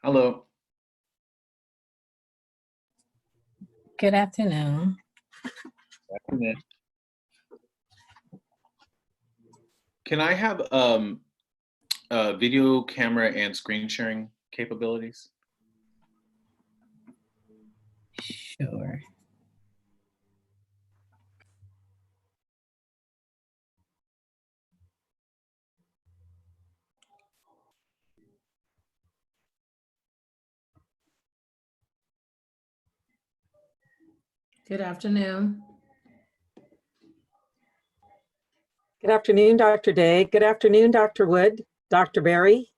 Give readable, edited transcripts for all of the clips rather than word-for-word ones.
Hello. Good afternoon. Afternoon. Can I have video camera and screen sharing capabilities? Sure. Good afternoon. Good afternoon, Dr. Day. Good afternoon, Dr. Wood, Dr. Berry,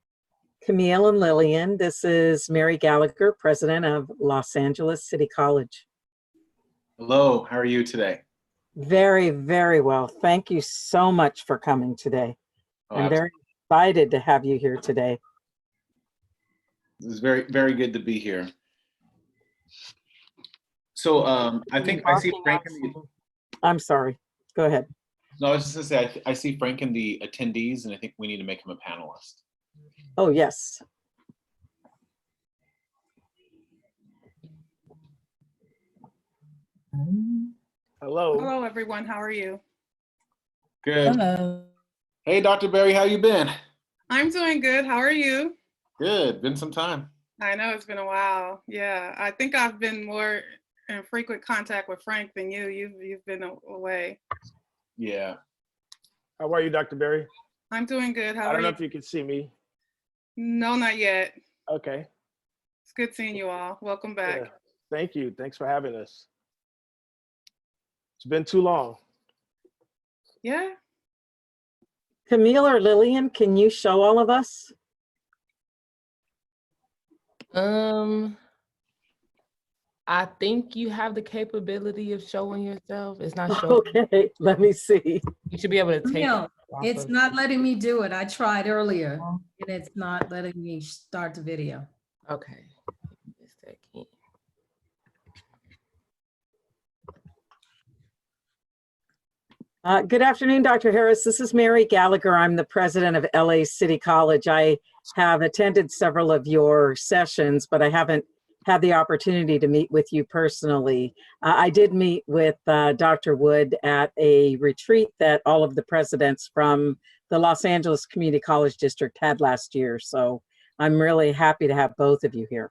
Camille, and Lillian. This is Mary Gallagher, president of Los Angeles City College. Hello, how are you today? Very, very well. Thank you so much for coming today. Oh, I'm very excited to have you here today. It's very, very good to be here. So I think I see Frank in the, I'm sorry, go ahead. no, I was just gonna say, I see Frank in the attendees and I think we need to make him a panelist. Oh, yes. Hello. Hello, everyone. How are you? Good. Hello. Hey, Dr. Berry, how you been? I'm doing good. How are you? Good, been some time. I know it's been a while. Yeah, I think I've been more in frequent contact with Frank than you. You've been away. Yeah. How are you, Dr. Berry? I'm doing good. How I are don't know you? if you can see me. No, not yet. Okay. It's good seeing you all. Welcome back. Yeah. Thank you. Thanks for having us. It's been too long. Yeah. Camille or Lillian, can you show all of us? I think you have the capability of showing yourself. It's not showing. Okay, let me see. You should be able to take No, it off it's of- not letting me do it. I tried earlier and it's not letting me start the video. Okay. Give me a second. Good afternoon, Dr. Harris. This is Mary Gallagher. I'm the president of LA City College. I have attended several of your sessions, but I haven't had the opportunity to meet with you personally. I did meet with Dr. Wood at a retreat that all of the presidents from the Los Angeles Community College District had last year. So I'm really happy to have both of you here.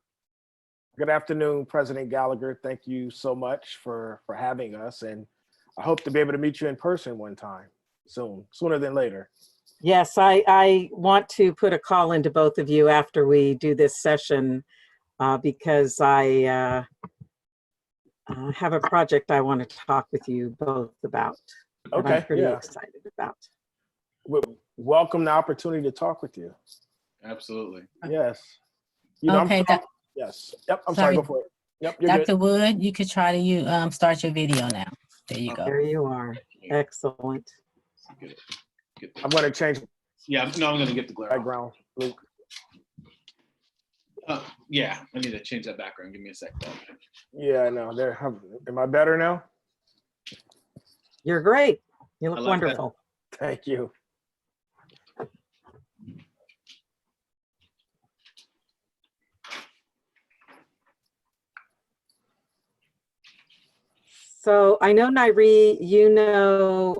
Good afternoon, President Gallagher. Thank you so much for having us. And I hope to be able to meet you in person one time soon, sooner than later. Yes, I want to put a call into both of you after we do this session because I have a project I want to talk with you both about. That Okay, I'm pretty yeah. excited about. Welcome the opportunity to talk with you. Absolutely. Yes. You know, Okay, yes. Yep, I'm sorry, sorry. go for it. Yep, you're good. Dr. Wood, you could try to start your video now. There you go. There you are. Excellent. Get it. I'm going to change Yeah, no, I'm gonna get the glare off. background, Luke. Yeah, I need to change that background. Give me a sec. Yeah, I know. Am I better now? You're great. You I look like that. wonderful. Thank you. So I know, Nairi, you know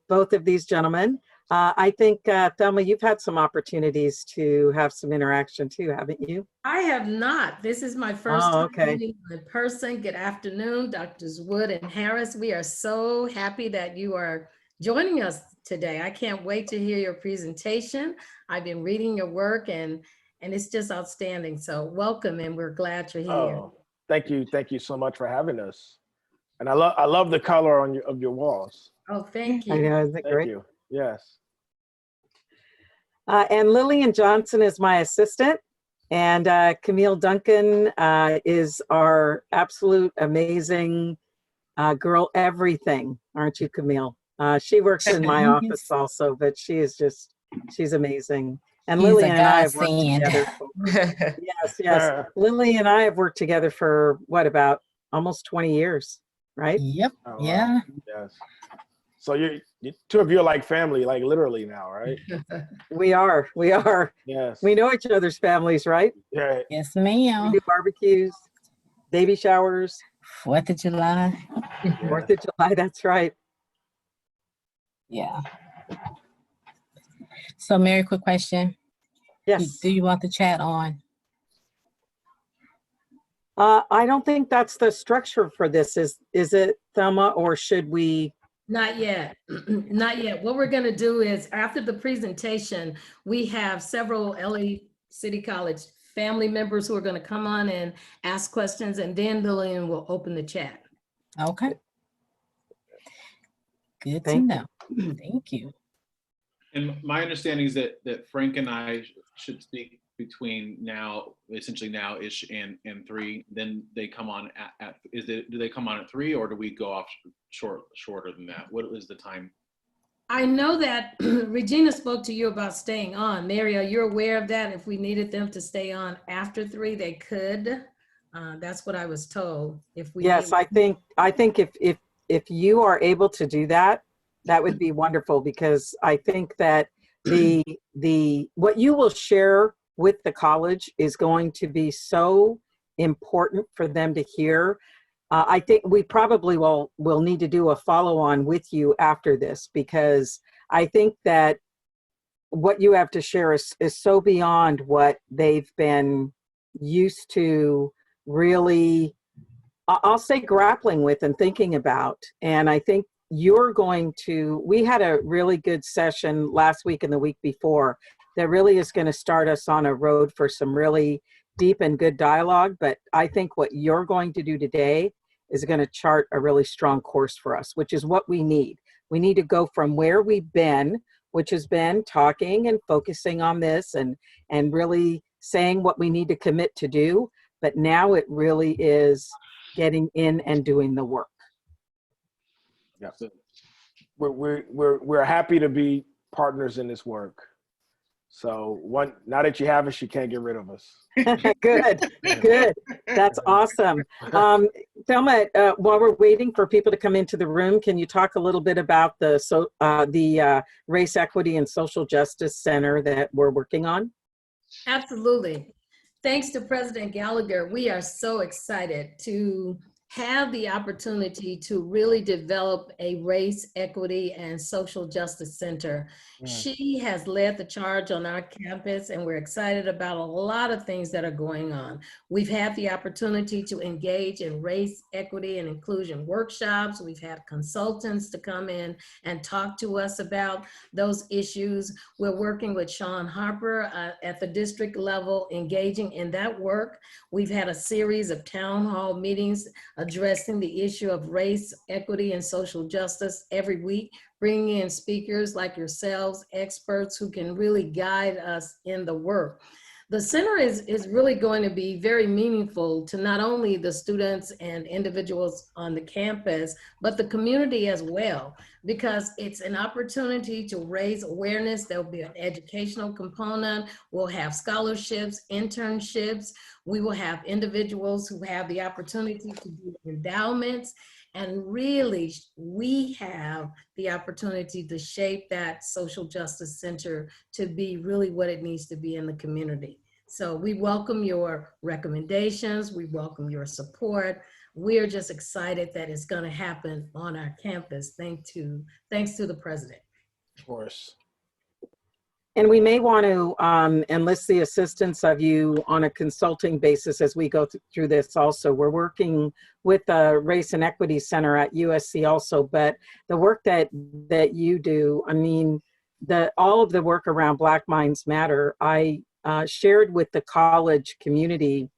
both of these gentlemen. I think, Thelma, you've had some opportunities to have some interaction too, haven't you? I have not. This is my first Oh, time okay. meeting in person. Good afternoon, Drs. Wood and Harris. We are so happy that you are joining us today. I can't wait to hear your presentation. I've been reading your work and it's just outstanding. So welcome, and we're glad you're here. Oh, thank you. Thank you so much for having us. And I love the color on your walls. Oh, thank I you. know, isn't it Thank great? you. Yes. And Lillian Johnson is my assistant. And Camille Duncan is our absolute amazing girl everything. Aren't you, Camille? She works in my office also, but she's amazing. And She's a Lillian and I have worked godsend. together. Yes. Lillian and I have worked together for what, about almost 20 years, right? Yep. Oh, wow. Yeah. Yes. So you two of you are like family, like literally now, right? We are. Yes. We know each other's families, right? Yeah. Yes, We ma'am. do barbecues, baby showers, 4th of July. 4th of July, that's right. Yeah. So Mary, quick question. Yes. Do you want the chat on? I don't think that's the structure for this. Is it, Thelma, or should we? Not yet, not yet. What we're gonna do is after the presentation, we have several LA City College family members who are gonna come on and ask questions, and then Lillian will open the chat. Okay. Good to Thank know. Thank you. And my understanding is that Frank and I should speak between now, essentially now-ish and 3. Then they come on do they come on at 3, or do we go off shorter than that? What is the time? I know that Regina spoke to you about staying on. Mary, are you aware of that? If we needed them to stay on after 3, they could. That's what I was told. If we Yes, I think if you are able to do that, that would be wonderful, because I think that the what you will share with the college is going to be so important for them to hear. I think we probably will need to do a follow-on with you after this, because I think that what you have to share is so beyond what they've been used to really, I'll say, grappling with and thinking about. And I think we had a really good session last week and the week before that really is going to start us on a road for some really deep and good dialogue. But I think what you're going to do today is going to chart a really strong course for us, which is what we need. We need to go from where we've been, which has been talking and focusing on this and really saying what we need to commit to do. But now it really is getting in and doing the work. Yeah. We're happy to be partners in this work. So now that you have us, you can't get rid of us. Good. That's awesome. Thelma, while we're waiting for people to come into the room, can you talk a little bit about the Race Equity and Social Justice Center that we're working on? Absolutely. Thanks to President Gallagher, we are so excited to have the opportunity to really develop a race, equity, and social justice center. She has led the charge on our campus, and we're excited about a lot of things that are going on. We've had the opportunity to engage in race, equity, and inclusion workshops. We've had consultants to come in and talk to us about those issues. We're working with Sean Harper at the district level, engaging in that work. We've had a series of town hall meetings addressing the issue of race, equity, and social justice every week, bringing in speakers like yourselves, experts who can really guide us in the work. The center is really going to be very meaningful to not only the students and individuals on the campus, but the community as well, because it's an opportunity to raise awareness. There'll be an educational component. We'll have scholarships, internships. We will have individuals who have the opportunity to do endowments. And really, we have the opportunity to shape that social justice center to be really what it needs to be in the community. So we welcome your recommendations. We welcome your support. We're just excited that it's going to happen on our campus. Thanks to the president. Of course. And we may want to enlist the assistance of you on a consulting basis as we go through this also. We're working with the Race and Equity Center at USC also, but the work that you do, I mean, all of the work around Black Minds Matter, I shared with the college community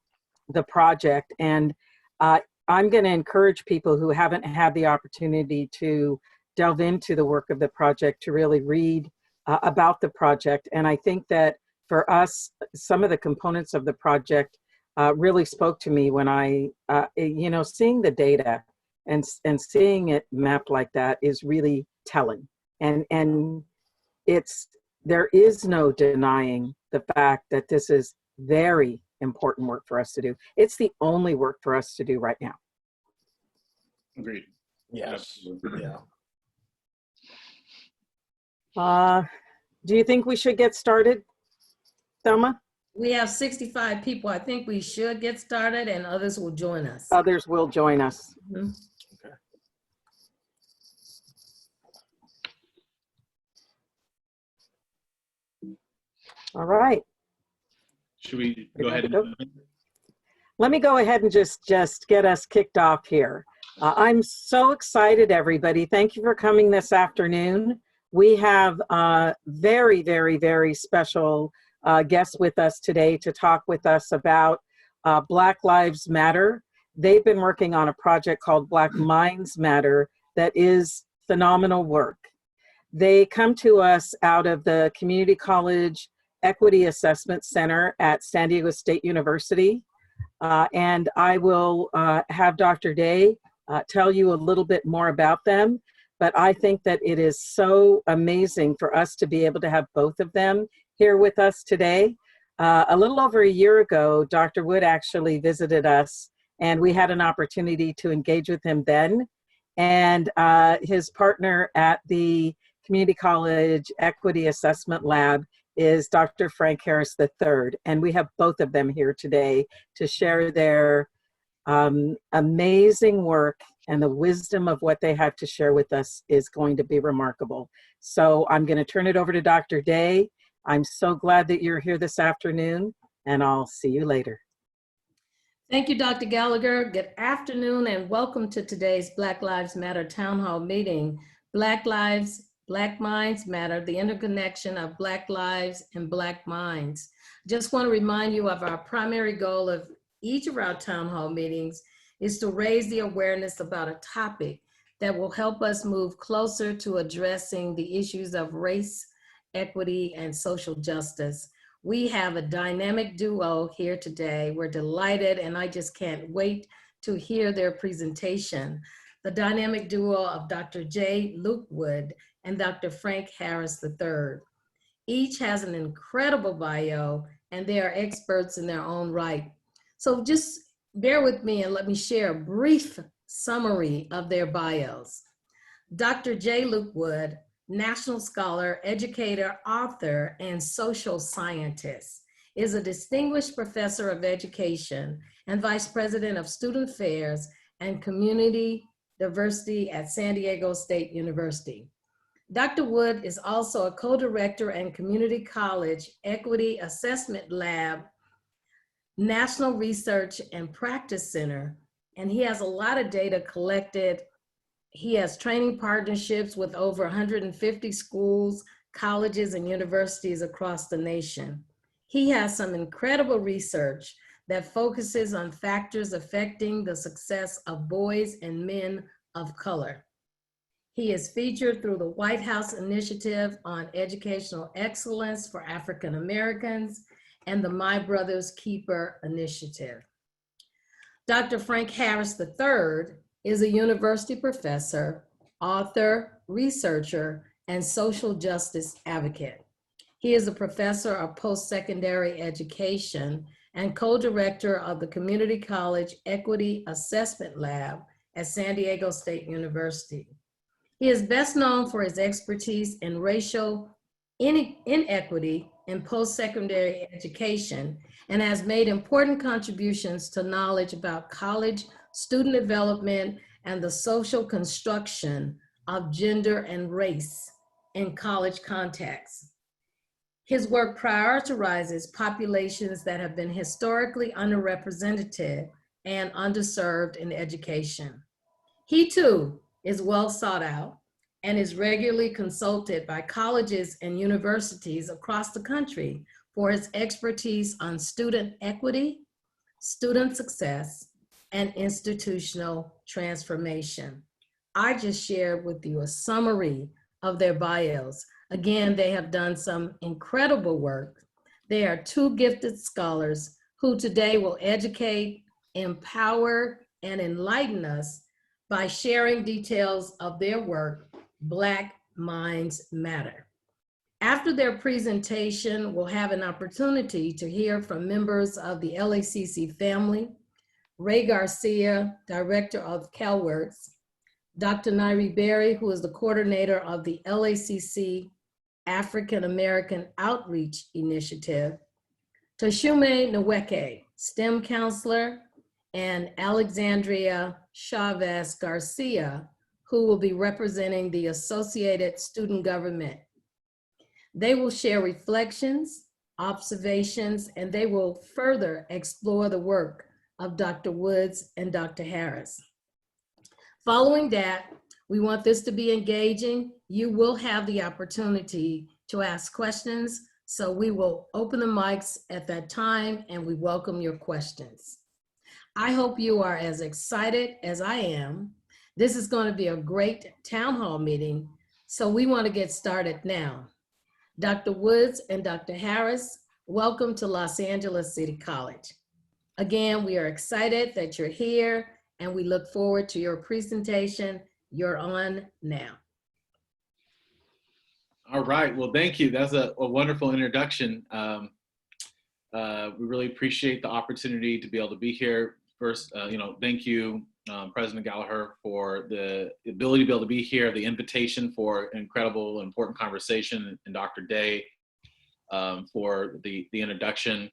the project, and I'm going to encourage people who haven't had the opportunity to delve into the work of the project to really read about the project. And I think that for us, some of the components of the project really spoke to me when I, seeing the data and seeing it mapped like that is really telling. And there is no denying the fact that this is very important work for us to do. It's the only work for us to do right now. Agreed. Yes. Yeah. Do you think we should get started, Thelma? We have 65 people. I think we should get started and others will join us. Others will join us. Mhm. Okay. All right. Should we go ahead Go. and Let me go ahead and just get us kicked off here. I'm so excited, everybody. Thank you for coming this afternoon. We have a very, very, very special guest with us today to talk with us about Black Lives Matter. They've been working on a project called Black Minds Matter that is phenomenal work. They come to us out of the Community College Equity Assessment Center at San Diego State University. And I will have Dr. Day tell you a little bit more about them. But I think that it is so amazing for us to be able to have both of them here with us today. A little over a year ago, Dr. Wood actually visited us, and we had an opportunity to engage with him then. And his partner at the Community College Equity Assessment Lab is Dr. Frank Harris III. And we have both of them here today to share their amazing work, and the wisdom of what they have to share with us is going to be remarkable. So I'm going to turn it over to Dr. Day. I'm so glad that you're here this afternoon, and I'll see you later. Thank you, Dr. Gallagher. Good afternoon and welcome to today's Black Lives Matter Town Hall meeting. Black Lives, Black Minds Matter, the interconnection of Black lives and Black minds. Just want to remind you of our primary goal of each of our town hall meetings is to raise the awareness about a topic that will help us move closer to addressing the issues of race, equity, and social justice. We have a dynamic duo here today. We're delighted, and I just can't wait to hear their presentation. The dynamic duo of Dr. J. Luke Wood and Dr. Frank Harris III. Each has an incredible bio, and they are experts in their own right. So just bear with me and let me share a brief summary of their bios. Dr. J. Luke Wood, national scholar, educator, author, and social scientist, is a distinguished professor of education and vice president of student affairs and community diversity at San Diego State University. Dr. Wood is also a co-director and Community College Equity Assessment Lab, National Research and Practice Center, and he has a lot of data collected. He has training partnerships with over 150 schools, colleges, and universities across the nation. He has some incredible research that focuses on factors affecting the success of boys and men of color. He is featured through the White House Initiative on Educational Excellence for African Americans and the My Brother's Keeper Initiative. Dr. Frank Harris III is a university professor, author, researcher, and social justice advocate. He is a professor of post-secondary education and co-director of the Community College Equity Assessment Lab at San Diego State University. He is best known for his expertise in racial inequity in post-secondary education and has made important contributions to knowledge about college student development and the social construction of gender and race in college contexts. His work prioritizes populations that have been historically underrepresented and underserved in education. He too is well sought out and is regularly consulted by colleges and universities across the country for his expertise on student equity, student success, and institutional transformation. I just shared with you a summary of their bios. Again, they have done some incredible work. They are two gifted scholars who today will educate, empower, and enlighten us by sharing details of their work, Black Minds Matter. After their presentation, we'll have an opportunity to hear from members of the LACC family, Ray Garcia, Director of CalWorks, Dr. Nairi Berry, who is the coordinator of the LACC African American Outreach Initiative, Toshume Nweke, STEM counselor, and Alexandria Chavez Garcia, who will be representing the Associated Student Government. They will share reflections, observations, and they will further explore the work of Dr. Woods and Dr. Harris. Following that, we want this to be engaging. You will have the opportunity to ask questions, so we will open the mics at that time and we welcome your questions. I hope you are as excited as I am. This is going to be a great town hall meeting, so we want to get started now. Dr. Woods and Dr. Harris, welcome to Los Angeles City College. Again, we are excited that you're here and we look forward to your presentation. You're on now. All right, well, thank you. That's a wonderful introduction. We really appreciate the opportunity to be able to be here. First, thank you, President Gallagher, for the ability to be able to be here, the invitation for an incredible, important conversation, and Dr. Day for the introduction.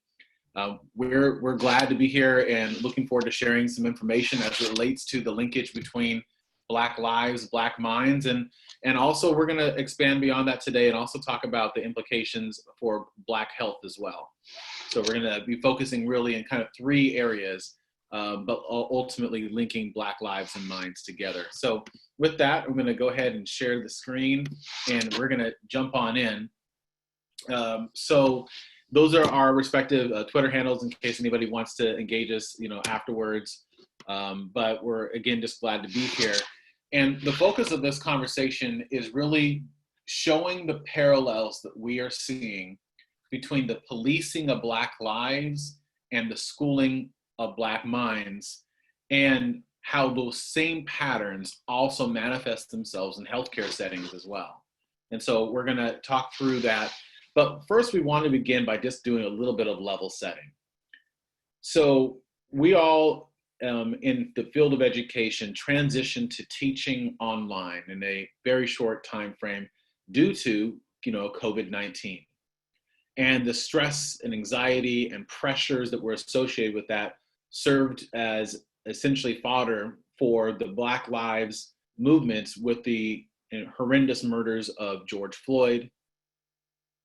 We're glad to be here and looking forward to sharing some information as it relates to the linkage between Black lives, Black minds, and also we're going to expand beyond that today and also talk about the implications for Black health as well. So we're going to be focusing really in kind of three areas, but ultimately linking Black lives and minds together. So with that, I'm going to go ahead and share the screen and we're going to jump on in. So those are our respective Twitter handles in case anybody wants to engage us, afterwards. But we're, again, just glad to be here. And the focus of this conversation is really showing the parallels that we are seeing between the policing of Black lives and the schooling of Black minds, and how those same patterns also manifest themselves in healthcare settings as well. And so we're going to talk through that. But first, we want to begin by just doing a little bit of level setting. So we all, in the field of education, transitioned to teaching online in a very short time frame due to, COVID-19. And the stress and anxiety and pressures that were associated with that served as essentially fodder for the Black Lives movements with the horrendous murders of George Floyd,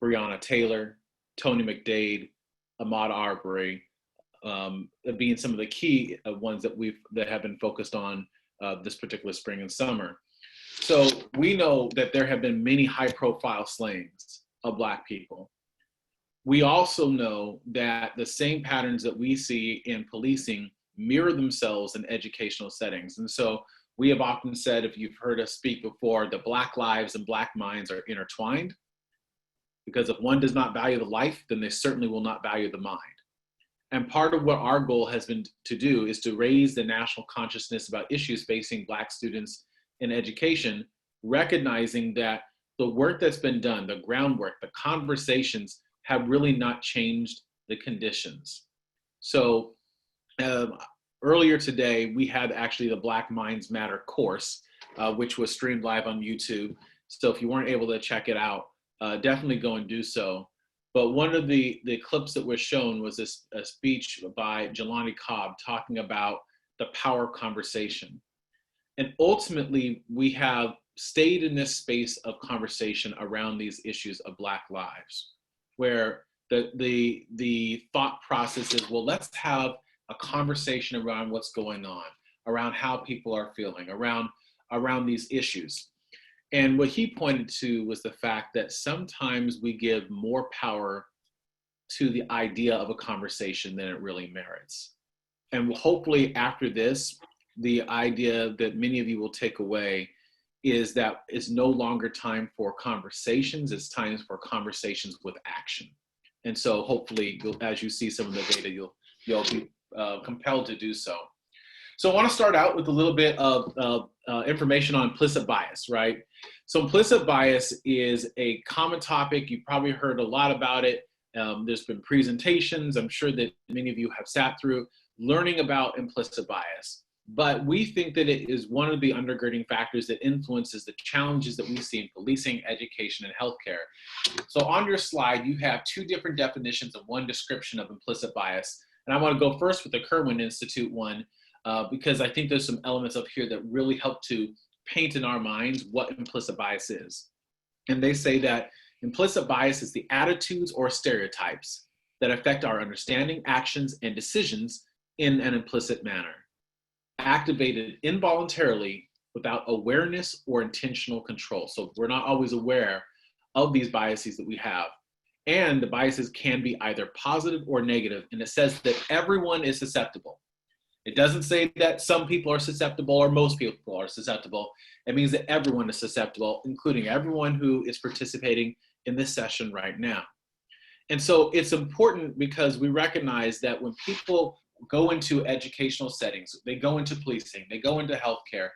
Breonna Taylor, Tony McDade, Ahmaud Arbery, being some of the key ones that have been focused on this particular spring and summer. So we know that there have been many high-profile slayings of Black people. We also know that the same patterns that we see in policing mirror themselves in educational settings. And so we have often said, if you've heard us speak before, that Black lives and Black minds are intertwined, because if one does not value the life, then they certainly will not value the mind. And part of what our goal has been to do is to raise the national consciousness about issues facing Black students in education, recognizing that the work that's been done, the groundwork, the conversations have really not changed the conditions. So earlier today, we had actually the Black Minds Matter course, which was streamed live on YouTube. So if you weren't able to check it out, definitely go and do so. But one of the clips that was shown was a speech by Jelani Cobb talking about the power of conversation. And ultimately, we have stayed in this space of conversation around these issues of Black lives, where the thought process is, well, let's have a conversation around what's going on, around how people are feeling, around these issues. And what he pointed to was the fact that sometimes we give more power to the idea of a conversation than it really merits. And hopefully after this, the idea that many of you will take away is that it's no longer time for conversations, it's time for conversations with action. And so hopefully, as you see some of the data, you'll be compelled to do so. So I want to start out with a little bit of information on implicit bias, right? So implicit bias is a common topic. You've probably heard a lot about it. There's been presentations. I'm sure that many of you have sat through learning about implicit bias. but we think that it is one of the undergirding factors that influences the challenges that we see in policing, education, and healthcare. So on your slide, you have two different definitions and one description of implicit bias. And I want to go first with the Kirwan Institute one, because I think there's some elements up here that really help to paint in our minds what implicit bias is. And they say that implicit bias is the attitudes or stereotypes that affect our understanding, actions, and decisions in an implicit manner, activated involuntarily without awareness or intentional control. So we're not always aware of these biases that we have. And the biases can be either positive or negative. And it says that everyone is susceptible. It doesn't say that some people are susceptible or most people are susceptible. It means that everyone is susceptible, including everyone who is participating in this session right now. And so it's important because we recognize that when people go into educational settings, they go into policing, they go into healthcare,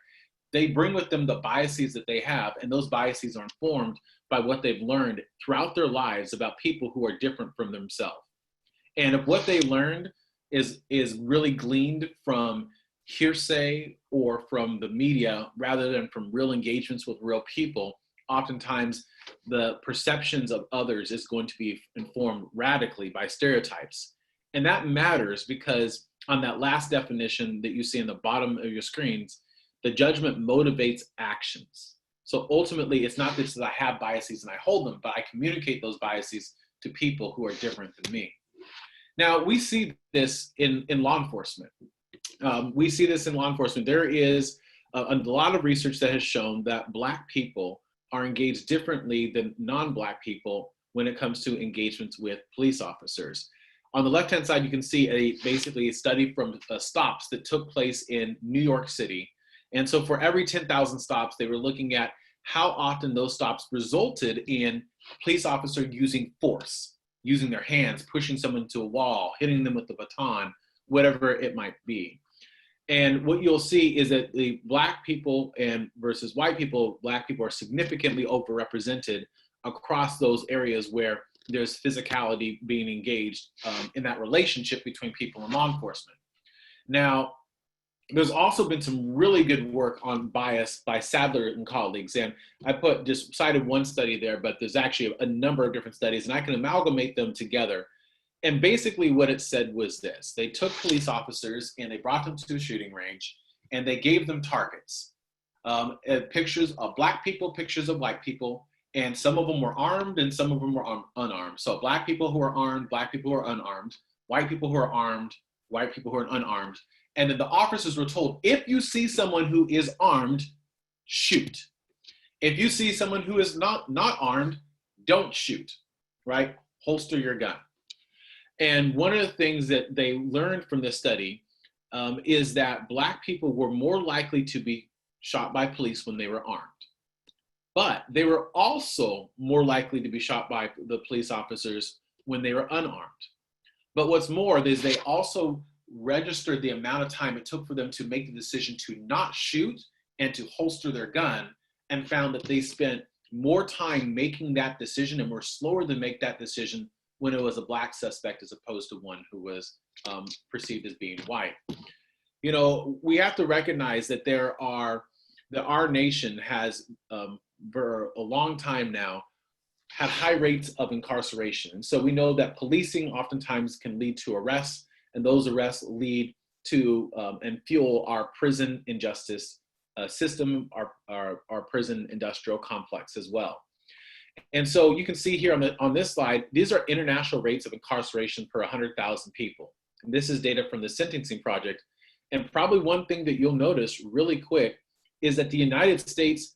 they bring with them the biases that they have, and those biases are informed by what they've learned throughout their lives about people who are different from themselves. And if what they learned is really gleaned from hearsay or from the media rather than from real engagements with real people, oftentimes the perceptions of others is going to be informed radically by stereotypes. And that matters because on that last definition that you see in the bottom of your screens, the judgment motivates actions. So ultimately, it's not just that I have biases and I hold them, but I communicate those biases to people who are different than me. Now, we see this in law enforcement. We see this in law enforcement. There is a lot of research that has shown that Black people are engaged differently than non-Black people when it comes to engagements with police officers. On the left-hand side, you can see basically a study from stops that took place in New York City. And so for every 10,000 stops, they were looking at how often those stops resulted in a police officer using force, using their hands, pushing someone to a wall, hitting them with the baton, whatever it might be. And what you'll see is that the Black people versus white people, Black people are significantly overrepresented across those areas where there's physicality being engaged in that relationship between people and law enforcement. Now, there's also been some really good work on bias by Sadler and colleagues. And I just cited one study there, but there's actually a number of different studies, and I can amalgamate them together. And basically what it said was this: they took police officers and they brought them to a shooting range and they gave them targets, pictures of Black people, pictures of white people, and some of them were armed and some of them were unarmed. So Black people who are armed, Black people who are unarmed, white people who are armed, white people who are unarmed. And then the officers were told, if you see someone who is armed, shoot. If you see someone who is not armed, don't shoot, right? Holster your gun. And one of the things that they learned from this study is that Black people were more likely to be shot by police when they were armed. But they were also more likely to be shot by the police officers when they were unarmed. But what's more is they also registered the amount of time it took for them to make the decision to not shoot and to holster their gun, and found that they spent more time making that decision and were slower to make that decision when it was a Black suspect as opposed to one who was perceived as being white. You know, we have to recognize that our nation has, for a long time now, had high rates of incarceration. And so we know that policing oftentimes can lead to arrests, and those arrests lead to and fuel our prison injustice system, our prison industrial complex as well. And so you can see here on this slide, these are international rates of incarceration per 100,000 people. And this is data from the Sentencing Project. And probably one thing that you'll notice really quick is that the United States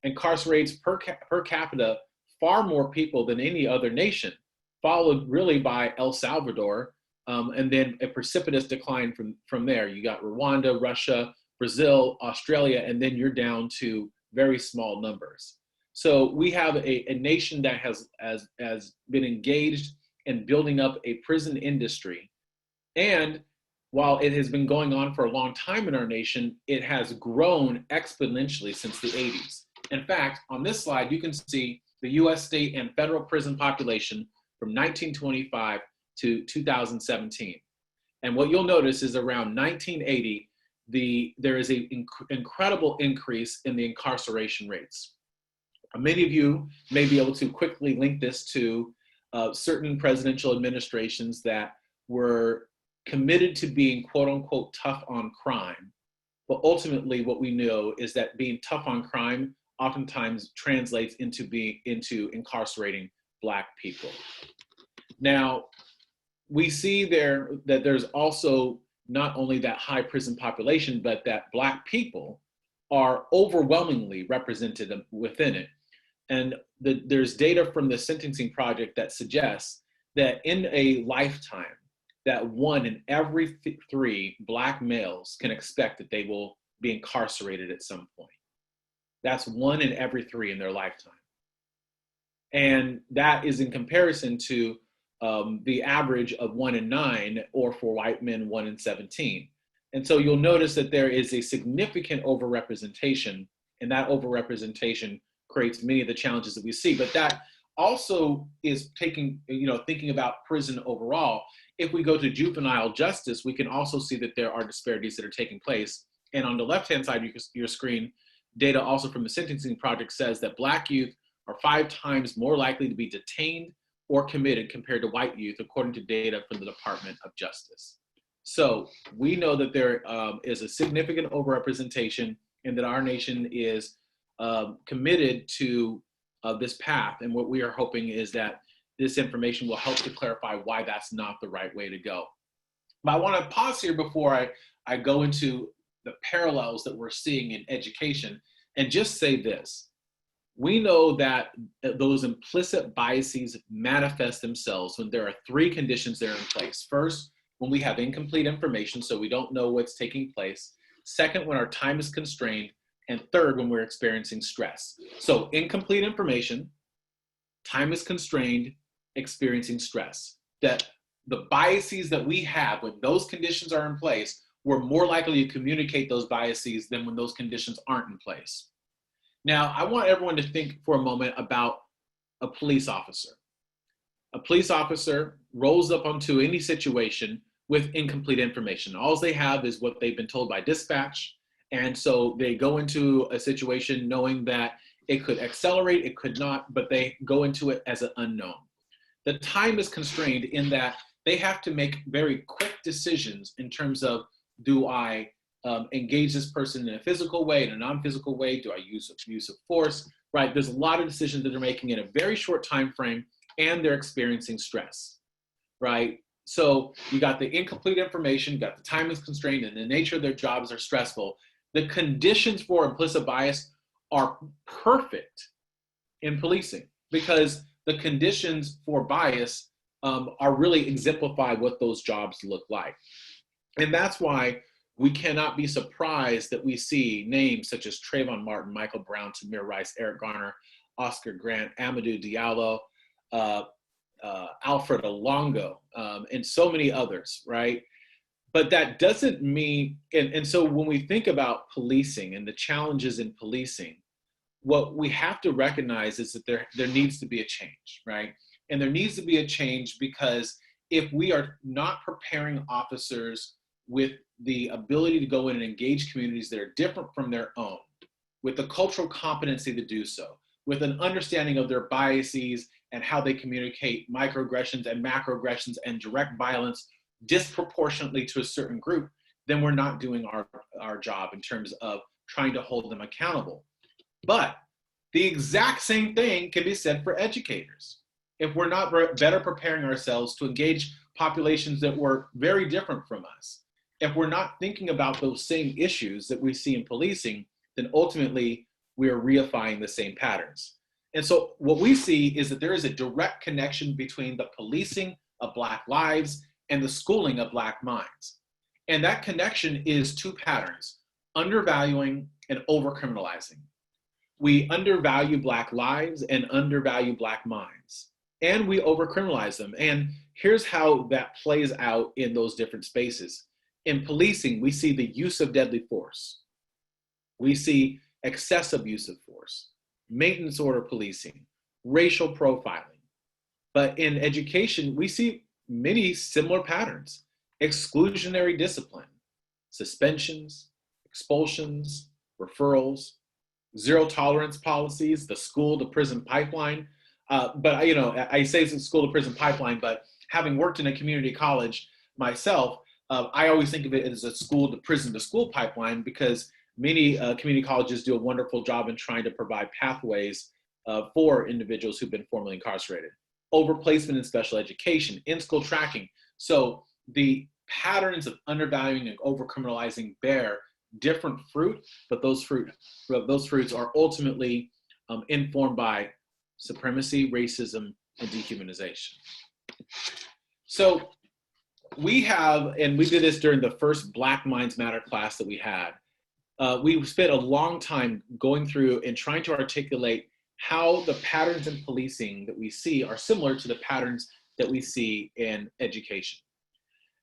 incarcerates per capita far more people than any other nation, followed really by El Salvador, and then a precipitous decline from there. You got Rwanda, Russia, Brazil, Australia, and then you're down to very small numbers. So we have a nation that has been engaged in building up a prison industry. And while it has been going on for a long time in our nation, it has grown exponentially since the 80s. In fact, on this slide, you can see the US state and federal prison population from 1925 to 2017. And what you'll notice is around 1980, there is a incredible increase in the incarceration rates. Many of you may be able to quickly link this to certain presidential administrations that were committed to being quote unquote tough on crime. But ultimately what we know is that being tough on crime oftentimes translates into incarcerating Black people. Now, we see there that there's also not only that high prison population, but that Black people are overwhelmingly represented within it. And there's data from the Sentencing Project that suggests that in a lifetime, that 1 in every 3 Black males can expect that they will be incarcerated at some point. That's 1 in every 3 in their lifetime. And that is in comparison to the average of 1 in 9, or for white men, 1 in 17. And so you'll notice that there is a significant overrepresentation, and that overrepresentation creates many of the challenges that we see. But that also is thinking about prison overall. If we go to juvenile justice, we can also see that there are disparities that are taking place. And on the left-hand side of your screen, data also from the Sentencing Project says that Black youth are 5 times more likely to be detained or committed compared to white youth, according to data from the Department of Justice. So we know that there is a significant overrepresentation, and that our nation is committed to this path. And what we are hoping is that this information will help to clarify why that's not the right way to go. But I want to pause here before I go into the parallels that we're seeing in education, and just say this. We know that those implicit biases manifest themselves when there are 3 conditions that are in place. First, when we have incomplete information, so we don't know what's taking place. Second, when our time is constrained. And third, when we're experiencing stress. So incomplete information, time is constrained, experiencing stress. That the biases that we have when those conditions are in place, we're more likely to communicate those biases than when those conditions aren't in place. Now, I want everyone to think for a moment about a police officer. A police officer rolls up onto any situation with incomplete information. All they have is what they've been told by dispatch. And so they go into a situation knowing that it could accelerate, it could not, but they go into it as an unknown. The time is constrained in that they have to make very quick decisions in terms of, do I engage this person in a physical way, in a non-physical way? Do I use of force, right? There's a lot of decisions that they're making in a very short time frame, and they're experiencing stress, right? So you got the incomplete information, you got the time is constrained, and the nature of their jobs are stressful. The conditions for implicit bias are perfect in policing, because the conditions for bias are really exemplify what those jobs look like. And that's why we cannot be surprised that we see names such as Trayvon Martin, Michael Brown, Tamir Rice, Eric Garner, Oscar Grant, Amadou Diallo, Alfred Alongo, and so many others, right? But that doesn't mean, and so when we think about policing and the challenges in policing, what we have to recognize is that there needs to be a change, right? And there needs to be a change because if we are not preparing officers with the ability to go in and engage communities that are different from their own, with the cultural competency to do so, with an understanding of their biases and how they communicate microaggressions and macroaggressions and direct violence disproportionately to a certain group, then we're not doing our job in terms of trying to hold them accountable. But the exact same thing can be said for educators. If we're not better preparing ourselves to engage populations that were very different from us, if we're not thinking about those same issues that we see in policing, then ultimately we are reifying the same patterns. And so what we see is that there is a direct connection between the policing of Black lives and the schooling of Black minds. And that connection is 2 patterns: undervaluing and overcriminalizing. We undervalue Black lives and undervalue Black minds, and we overcriminalize them. And here's how that plays out in those different spaces. In policing, we see the use of deadly force. We see excessive use of force, maintenance order policing, racial profiling. But in education, we see many similar patterns: exclusionary discipline, suspensions, expulsions, referrals, zero tolerance policies, the school to prison pipeline. But I say it's a school to prison pipeline, but having worked in a community college myself, I always think of it as a school to school pipeline, because many community colleges do a wonderful job in trying to provide pathways for individuals who've been formerly incarcerated. Overplacement in special education, in-school tracking. So the patterns of undervaluing and overcriminalizing bear different fruit, but those fruits are ultimately informed by supremacy, racism, and dehumanization. So we have, and we did this during the first Black Minds Matter class that we had. We spent a long time going through and trying to articulate how the patterns in policing that we see are similar to the patterns that we see in education.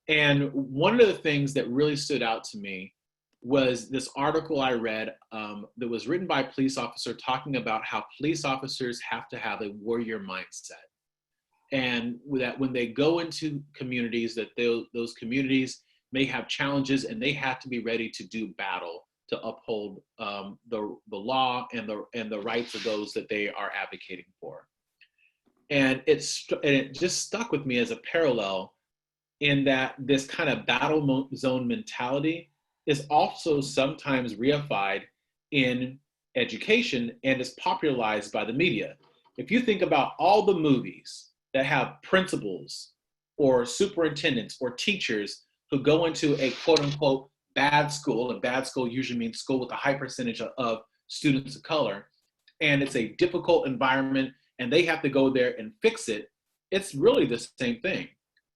And one of the things that really stood out to me was this article I read that was written by a police officer talking about how police officers have to have a warrior mindset. And that when they go into communities, that those communities may have challenges and they have to be ready to do battle to uphold the law and the rights of those that they are advocating for. And it just stuck with me as a parallel in that this kind of battle zone mentality is also sometimes reified in education and is popularized by the media. If you think about all the movies that have principals or superintendents or teachers who go into a quote unquote bad school, and bad school usually means school with a high percentage of students of color, and it's a difficult environment and they have to go there and fix it, it's really the same thing.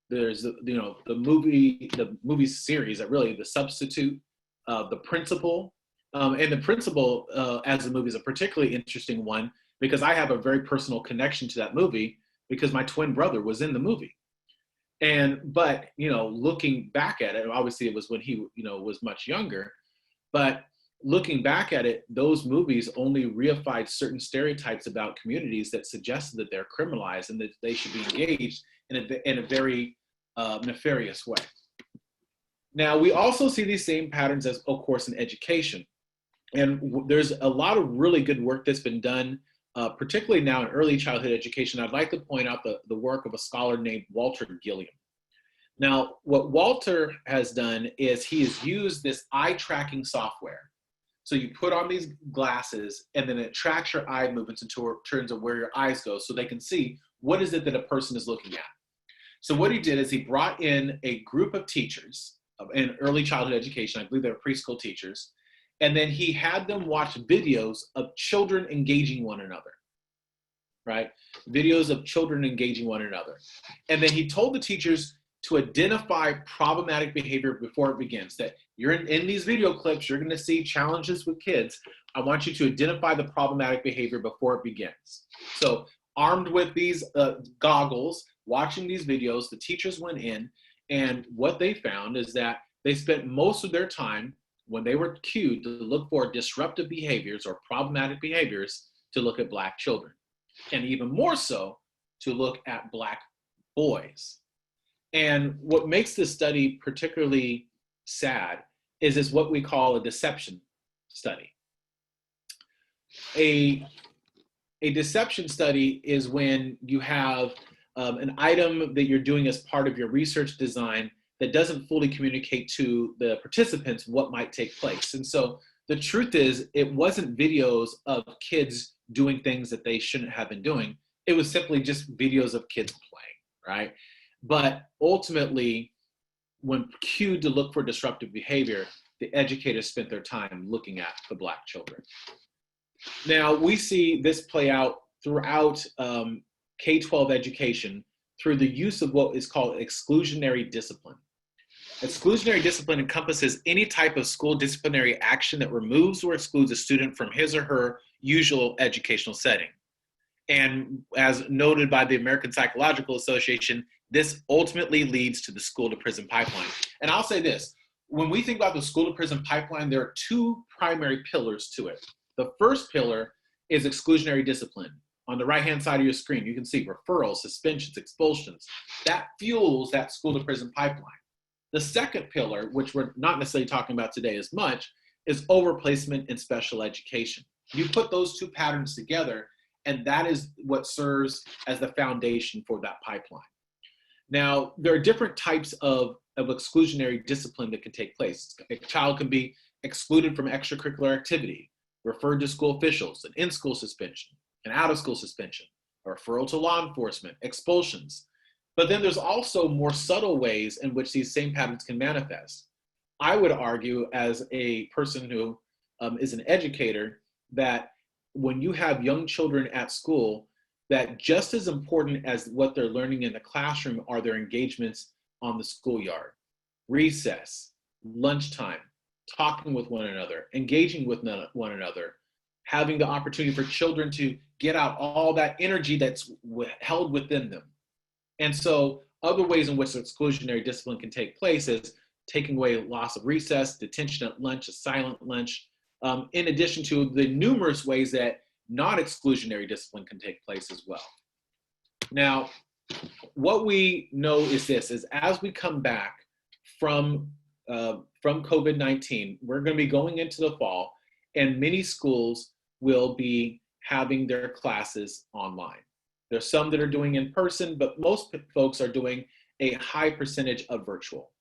There's the movie series that really The Substitute, The Principal, and The Principal as a movie is a particularly interesting one because I have a very personal connection to that movie because my twin brother was in the movie. But looking back at it, obviously it was when he was much younger, but looking back at it, those movies only reified certain stereotypes about communities that suggested that they're criminalized and that they should be engaged in a very nefarious way. Now, we also see these same patterns as, of course, in education. And there's a lot of really good work that's been done, particularly now in early childhood education. I'd like to point out the work of a scholar named Walter Gilliam. Now, what Walter has done is he has used this eye tracking software. So you put on these glasses and then it tracks your eye movements in terms of where your eyes go so they can see what is it that a person is looking at. So what he did is he brought in a group of teachers in early childhood education, I believe they were preschool teachers, and then he had them watch videos of children engaging one another, right? Videos of children engaging one another. And then he told the teachers to identify problematic behavior before it begins, that you're in these video clips, you're gonna see challenges with kids. I want you to identify the problematic behavior before it begins. So armed with these goggles, watching these videos, the teachers went in, and what they found is that they spent most of their time when they were cued to look for disruptive behaviors or problematic behaviors to look at Black children, and even more so to look at Black boys. And what makes this study particularly sad is what we call a deception study. A deception study is when you have an item that you're doing as part of your research design that doesn't fully communicate to the participants what might take place. And so the truth is, it wasn't videos of kids doing things that they shouldn't have been doing. It was simply just videos of kids playing, right? But ultimately, when cued to look for disruptive behavior, the educators spent their time looking at the Black children. Now, we see this play out throughout K-12 education through the use of what is called exclusionary discipline. Exclusionary discipline encompasses any type of school disciplinary action that removes or excludes a student from his or her usual educational setting. And as noted by the American Psychological Association, this ultimately leads to the school to prison pipeline. And I'll say this, when we think about the school to prison pipeline, there are two primary pillars to it. The first pillar is exclusionary discipline. On the right-hand side of your screen, you can see referrals, suspensions, expulsions. That fuels that school to prison pipeline. The second pillar, which we're not necessarily talking about today as much, is overplacement in special education. You put those two patterns together, and that is what serves as the foundation for that pipeline. Now, there are different types of exclusionary discipline that can take place. A child can be excluded from extracurricular activity, referred to school officials, an in-school suspension, an out-of-school suspension, a referral to law enforcement, expulsions. But then there's also more subtle ways in which these same patterns can manifest. I would argue, as a person who is an educator, that when you have young children at school, that just as important as what they're learning in the classroom are their engagements on the schoolyard, recess, lunchtime, talking with one another, engaging with one another, having the opportunity for children to get out all that energy that's held within them. And so other ways in which exclusionary discipline can take place is taking away loss of recess, detention at lunch, a silent lunch, in addition to the numerous ways that non-exclusionary discipline can take place as well. Now, what we know is this, is as we come back from COVID-19, we're going to be going into the fall, and many schools will be having their classes online. There's some that are doing in person, but most folks are doing a high percentage of virtual.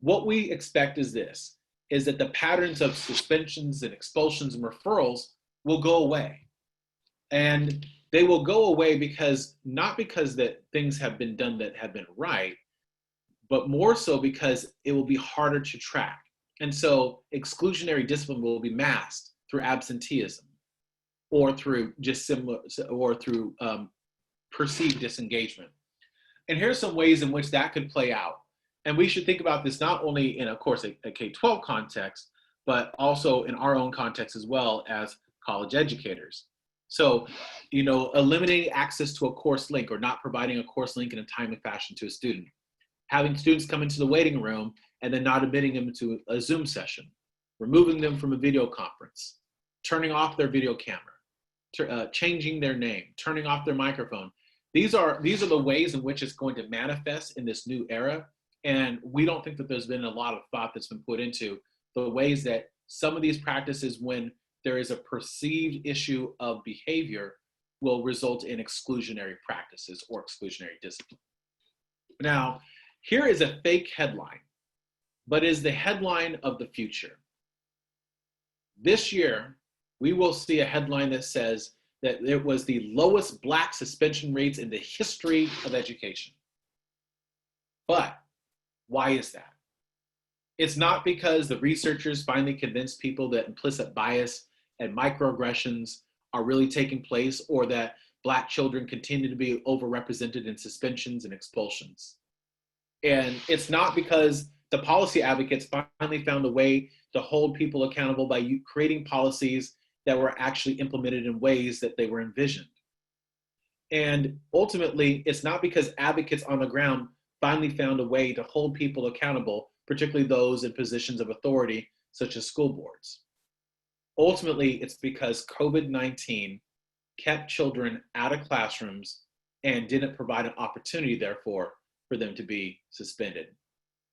What we expect is this, is that the patterns of suspensions and expulsions and referrals will go away. And they will go away because, not because that things have been done that have been right, but more so because it will be harder to track. And so exclusionary discipline will be masked through absenteeism or through just similar, or through perceived disengagement. And here's some ways in which that could play out. And we should think about this not only in, of course, a K-12 context, but also in our own context as well as college educators. So, eliminating access to a course link or not providing a course link in a timely fashion to a student. Having students come into the waiting room and then not admitting them to a Zoom session. Removing them from a video conference. Turning off their video camera. Changing their name. Turning off their microphone. These are the ways in which it's going to manifest in this new era. And we don't think that there's been a lot of thought that's been put into the ways that some of these practices, when there is a perceived issue of behavior, will result in exclusionary practices or exclusionary discipline. Now, here is a fake headline, but is the headline of the future. This year, we will see a headline that says that it was the lowest Black suspension rates in the history of education. But why is that? It's not because the researchers finally convinced people that implicit bias and microaggressions are really taking place, or that Black children continue to be overrepresented in suspensions and expulsions. And it's not because the policy advocates finally found a way to hold people accountable by creating policies that were actually implemented in ways that they were envisioned. And ultimately, it's not because advocates on the ground finally found a way to hold people accountable, particularly those in positions of authority, such as school boards. Ultimately, it's because COVID-19 kept children out of classrooms and didn't provide an opportunity, therefore, for them to be suspended.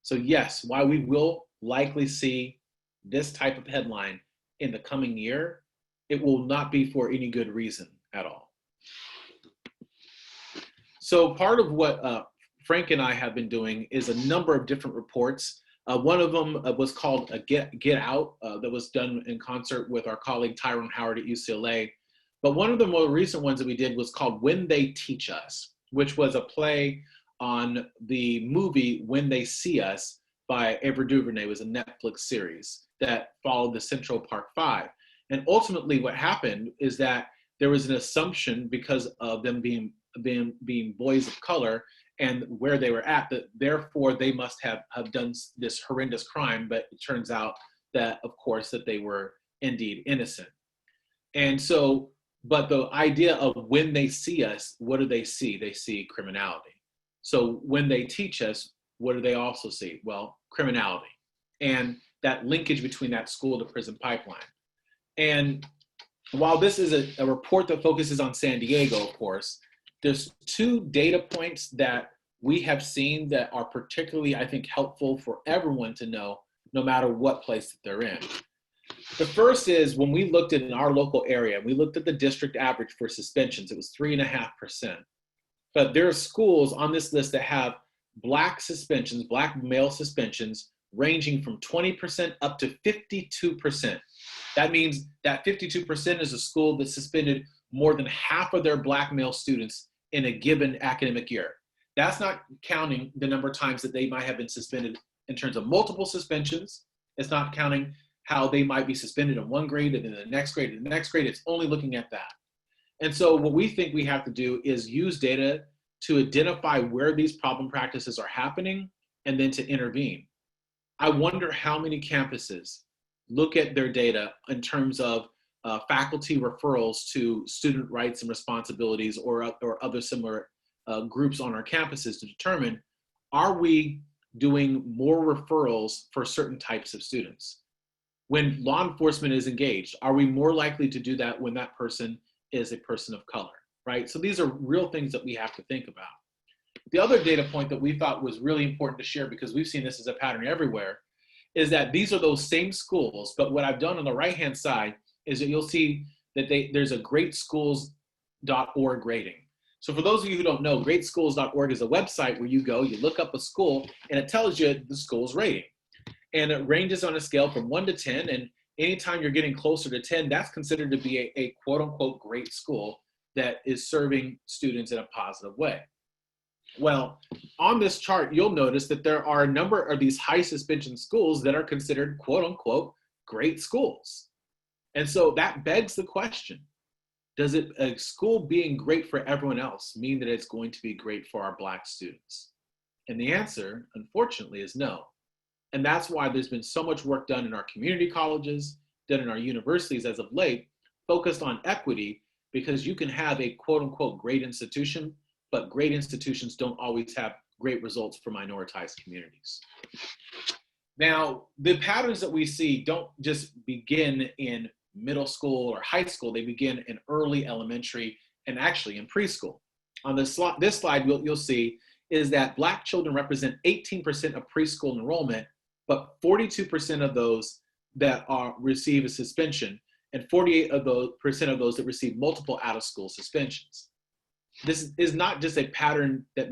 So yes, while we will likely see this type of headline in the coming year, it will not be for any good reason at all. So part of what Frank and I have been doing is a number of different reports. One of them was called Get Out, that was done in concert with our colleague Tyrone Howard at UCLA. But one of the more recent ones that we did was called When They Teach Us, which was a play on the movie When They See Us by Ava DuVernay. It was a Netflix series that followed the Central Park Five. And ultimately what happened is that there was an assumption, because of them being boys of color and where they were at, that therefore they must have done this horrendous crime. But it turns out that, of course, that they were indeed innocent. And so, but the idea of when they see us, what do they see? They see criminality. So when they teach us, what do they also see? Well, criminality, and that linkage between that school to prison pipeline. And while this is a report that focuses on San Diego, of course, there's two data points that we have seen that are particularly, I think, helpful for everyone to know, no matter what place that they're in. The first is when we looked at in our local area, we looked at the district average for suspensions, it was 3.5%. But there are schools on this list that have Black suspensions, Black male suspensions, ranging from 20% up to 52%. That means that 52% is a school that suspended more than half of their Black male students in a given academic year. That's not counting the number of times that they might have been suspended in terms of multiple suspensions. It's not counting how they might be suspended in one grade and then the next grade and the next grade. It's only looking at that. And so what we think we have to do is use data to identify where these problem practices are happening and then to intervene. I wonder how many campuses look at their data in terms of faculty referrals to student rights and responsibilities or other similar groups on our campuses to determine, are we doing more referrals for certain types of students? When law enforcement is engaged, are we more likely to do that when that person is a person of color, right? So these are real things that we have to think about. The other data point that we thought was really important to share, because we've seen this as a pattern everywhere, is that these are those same schools, but what I've done on the right-hand side is that you'll see that there's a greatschools.org rating. So for those of you who don't know, greatschools.org is a website where you go, you look up a school, and it tells you the school's rating. And it ranges on a scale from 1 to 10, and anytime you're getting closer to 10, that's considered to be a quote-unquote great school that is serving students in a positive way. Well, on this chart, you'll notice that there are a number of these high suspension schools that are considered quote-unquote great schools. And so that begs the question, does a school being great for everyone else mean that it's going to be great for our Black students? And the answer, unfortunately, is no. And that's why there's been so much work done in our community colleges, done in our universities as of late, focused on equity, because you can have a quote-unquote great institution, but great institutions don't always have great results for minoritized communities. Now, the patterns that we see don't just begin in middle school or high school, they begin in early elementary and actually in preschool. On this slide, you'll see is that Black children represent 18% of preschool enrollment, but 42% of those that receive a suspension and 48% of those that receive multiple out-of-school suspensions. This is not just a pattern that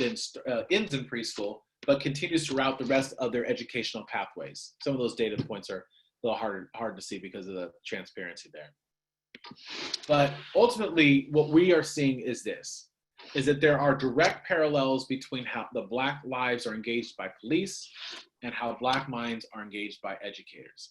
ends in preschool, but continues throughout the rest of their educational pathways. Some of those data points are a little hard to see because of the transparency there. But ultimately, what we are seeing is that there are direct parallels between how the Black lives are engaged by police and how Black minds are engaged by educators.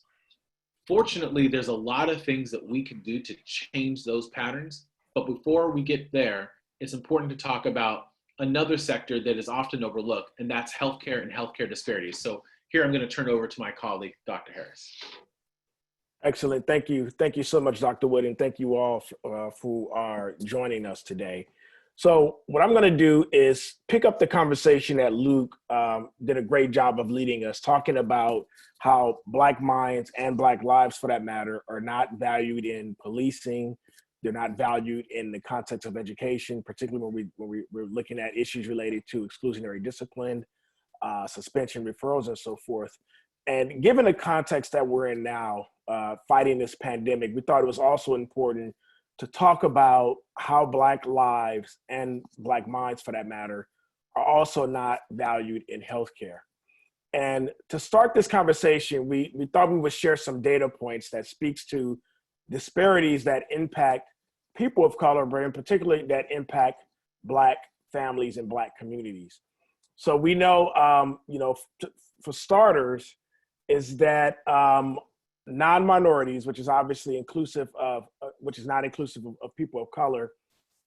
Fortunately, there's a lot of things that we can do to change those patterns. But before we get there, it's important to talk about another sector that is often overlooked, and that's healthcare and healthcare disparities. So here I'm going to turn it over to my colleague, Dr. Harris. Excellent. Thank you. Thank you so much, Dr. Wood, and thank you all who are joining us today. So what I'm going to do is pick up the conversation that Luke did a great job of leading us, talking about how Black minds and Black lives, for that matter, are not valued in policing. They're not valued in the context of education, particularly when we're looking at issues related to exclusionary discipline, suspension, referrals, and so forth. And given the context that we're in now, fighting this pandemic, we thought it was also important to talk about how Black lives and Black minds, for that matter, are also not valued in healthcare. And to start this conversation, we thought we would share some data points that speaks to disparities that impact people of color, but in particular that impact Black families and Black communities. So we know, for starters, is that non-minorities, which is obviously inclusive of, which is not inclusive of people of color,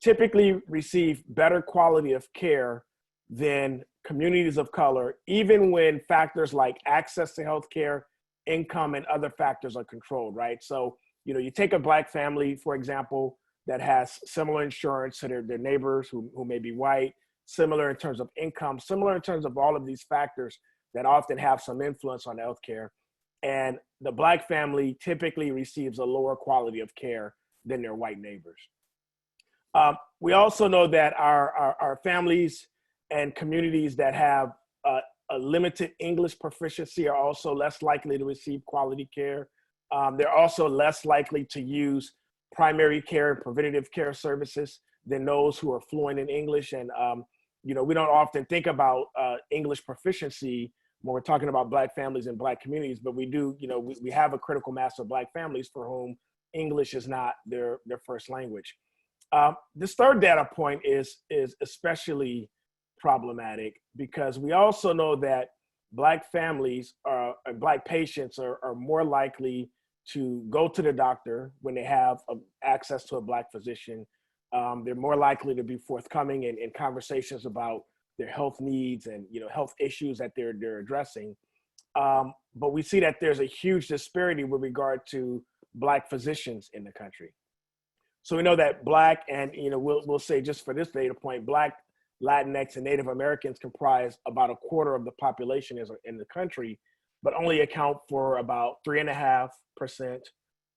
typically receive better quality of care than communities of color, even when factors like access to healthcare, income, and other factors are controlled, right? So, you take a Black family, for example, that has similar insurance to their neighbors who may be white, similar in terms of income, similar in terms of all of these factors that often have some influence on healthcare. And the Black family typically receives a lower quality of care than their white neighbors. We also know that our families and communities that have a limited English proficiency are also less likely to receive quality care They're also less likely to use primary care and preventative care services than those who are fluent in English. And, we don't often think about English proficiency when we're talking about Black families and Black communities, but we do, we have a critical mass of Black families for whom English is not their first language. This third data point is especially problematic because we also know that Black families and Black patients are more likely to go to the doctor when they have access to a Black physician. They're more likely to be forthcoming in conversations about their health needs and health issues that they're addressing. But we see that there's a huge disparity with regard to Black physicians in the country. So we know that Black and we'll say just for this data point, Black, Latinx, and Native Americans comprise about a quarter of the population in the country, but only account for about 3.5%,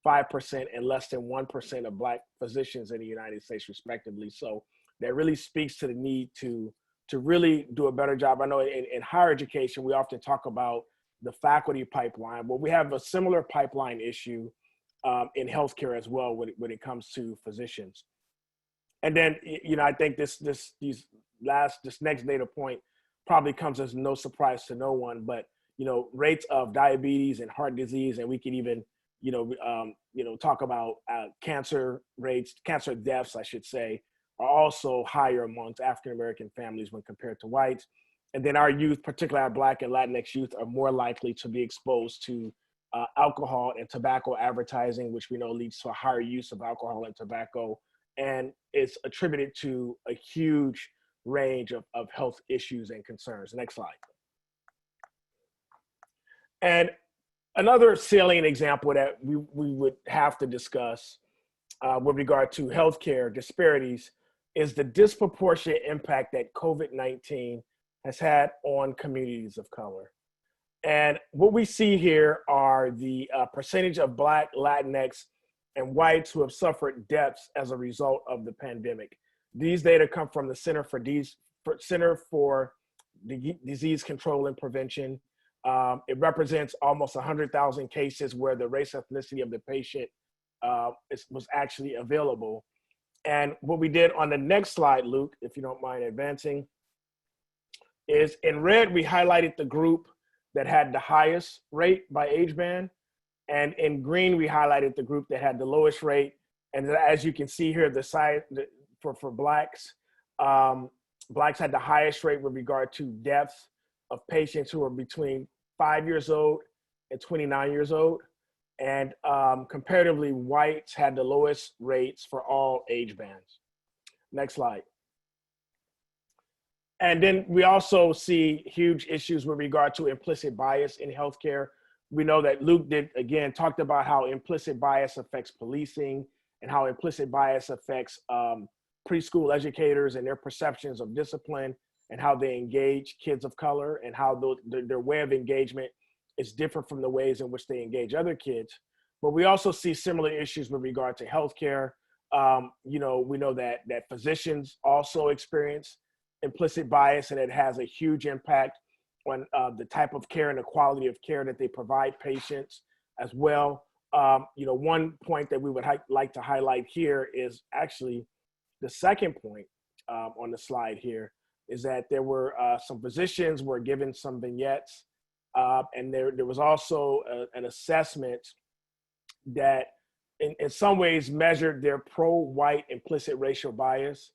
5%, and less than 1% of Black physicians in the United States, respectively. So that really speaks to the need to really do a better job. I know in higher education, we often talk about the faculty pipeline. Well, we have a similar pipeline issue in healthcare as well when it comes to physicians. And then, I think this next data point probably comes as no surprise to no one, but, rates of diabetes and heart disease, and we can even, talk about cancer rates, cancer deaths, I should say, are also higher amongst African-American families when compared to whites. And then our youth, particularly our Black and Latinx youth, are more likely to be exposed to alcohol and tobacco advertising, which we know leads to a higher use of alcohol and tobacco. And it's attributed to a huge range of health issues and concerns. Next slide. And another salient example that we would have to discuss with regard to healthcare disparities is the disproportionate impact that COVID-19 has had on communities of color. And what we see here are the percentage of Black, Latinx, and whites who have suffered deaths as a result of the pandemic. These data come from the Center for Disease Control and Prevention. It represents almost 100,000 cases where the race ethnicity of the patient was actually available. And what we did on the next slide, Luke, if you don't mind advancing, is in red, we highlighted the group that had the highest rate by age band. And in green, we highlighted the group that had the lowest rate. And as you can see here, the side for Blacks, Blacks had the highest rate with regard to deaths of patients who are between 5 years old and 29 years old. And comparatively, whites had the lowest rates for all age bands. Next slide. And then we also see huge issues with regard to implicit bias in healthcare. We know that Luke talked about how implicit bias affects policing and how implicit bias affects preschool educators and their perceptions of discipline and how they engage kids of color and how their way of engagement is different from the ways in which they engage other kids. But we also see similar issues with regard to healthcare. We know that physicians also experience implicit bias, and it has a huge impact on the type of care and the quality of care that they provide patients as well. One point that we would like to highlight here is actually the second point on the slide here is that there were some physicians were given some vignettes, and there was also an assessment that in some ways measured their pro-white implicit racial bias.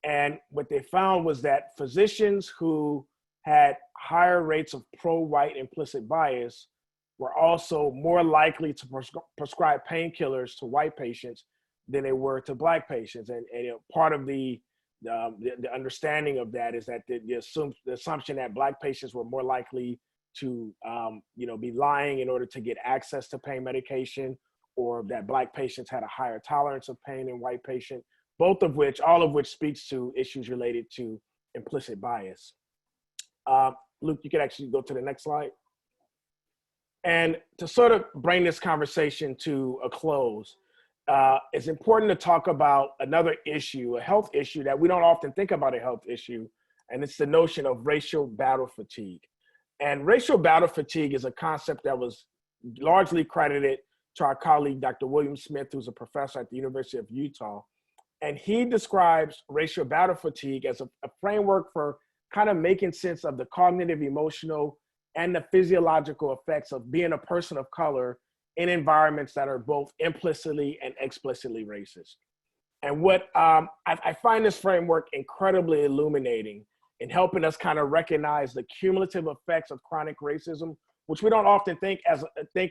And what they found was that physicians who had higher rates of pro-white implicit bias were also more likely to prescribe painkillers to white patients than they were to Black patients. And part of the understanding of that is that the assumption that Black patients were more likely to be lying in order to get access to pain medication, or that Black patients had a higher tolerance of pain than white patients, all of which speaks to issues related to implicit bias. Luke, you can actually go to the next slide. And to sort of bring this conversation to a close, it's important to talk about another issue, a health issue that we don't often think about, a health issue, and it's the notion of racial battle fatigue. And racial battle fatigue is a concept that was largely credited to our colleague, Dr. William Smith, who's a professor at the University of Utah. And he describes racial battle fatigue as a framework for kind of making sense of the cognitive, emotional, and the physiological effects of being a person of color in environments that are both implicitly and explicitly racist. And what I find this framework incredibly illuminating in helping us kind of recognize the cumulative effects of chronic racism, which we don't often think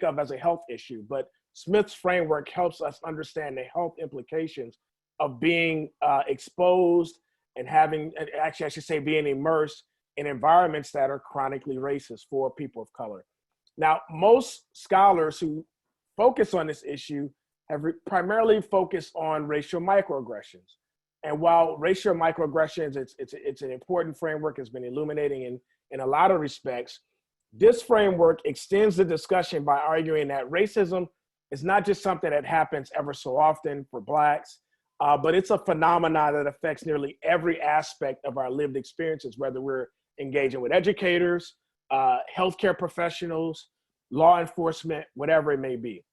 of as a health issue, but Smith's framework helps us understand the health implications of being exposed and having, actually I should say being immersed in environments that are chronically racist for people of color. Now, most scholars who focus on this issue have primarily focused on racial microaggressions. And while racial microaggressions, it's an important framework, it's been illuminating in a lot of respects, this framework extends the discussion by arguing that racism is not just something that happens ever so often for Blacks, but it's a phenomenon that affects nearly every aspect of our lived experiences, whether we're engaging with educators, healthcare professionals, law enforcement, whatever it may be.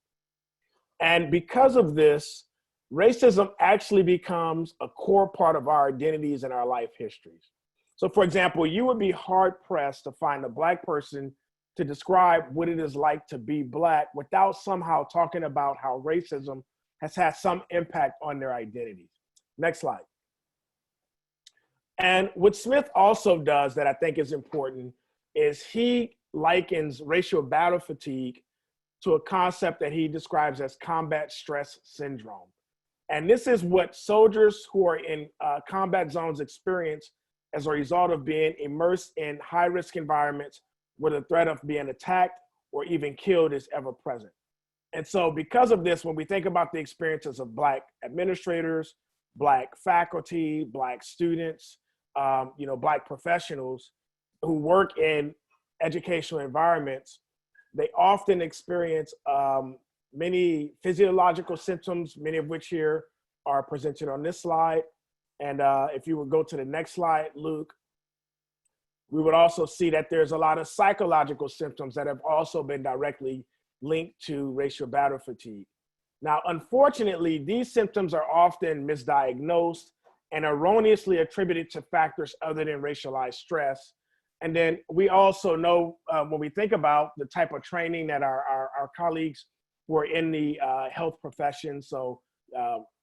And because of this, racism actually becomes a core part of our identities and our life histories. So for example, you would be hard pressed to find a Black person to describe what it is like to be Black without somehow talking about how racism has had some impact on their identities. Next slide. And what Smith also does that I think is important is he likens racial battle fatigue to a concept that he describes as combat stress syndrome. And this is what soldiers who are in combat zones experience as a result of being immersed in high-risk environments where the threat of being attacked or even killed is ever present. And so because of this, when we think about the experiences of Black administrators, Black faculty, Black students, Black professionals who work in educational environments, they often experience many physiological symptoms, many of which here are presented on this slide. And if you would go to the next slide, Luke, we would also see that there's a lot of psychological symptoms that have also been directly linked to racial battle fatigue. Now, unfortunately, these symptoms are often misdiagnosed and erroneously attributed to factors other than racialized stress. And then we also know when we think about the type of training that our colleagues who are in the health profession, so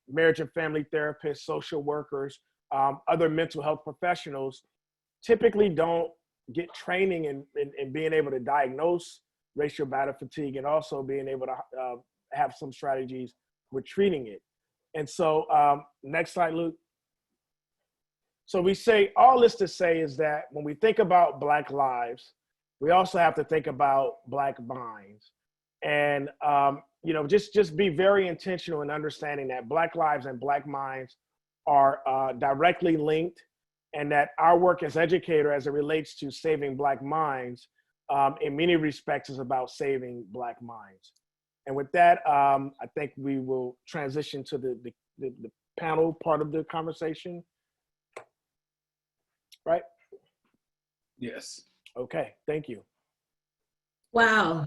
marriage and family therapists, social workers, other mental health professionals, typically don't get training in being able to diagnose racial battle fatigue and also being able to have some strategies with treating it. And so next slide, Luke. So we say, all this to say is that when we think about Black lives, we also have to think about Black minds. And just be very intentional in understanding that Black lives and Black minds are directly linked, and that our work as educator as it relates to saving Black minds in many respects is about saving Black minds. And with that, I think we will transition to the panel part of the conversation. Right? Yes. Okay, thank you. Wow.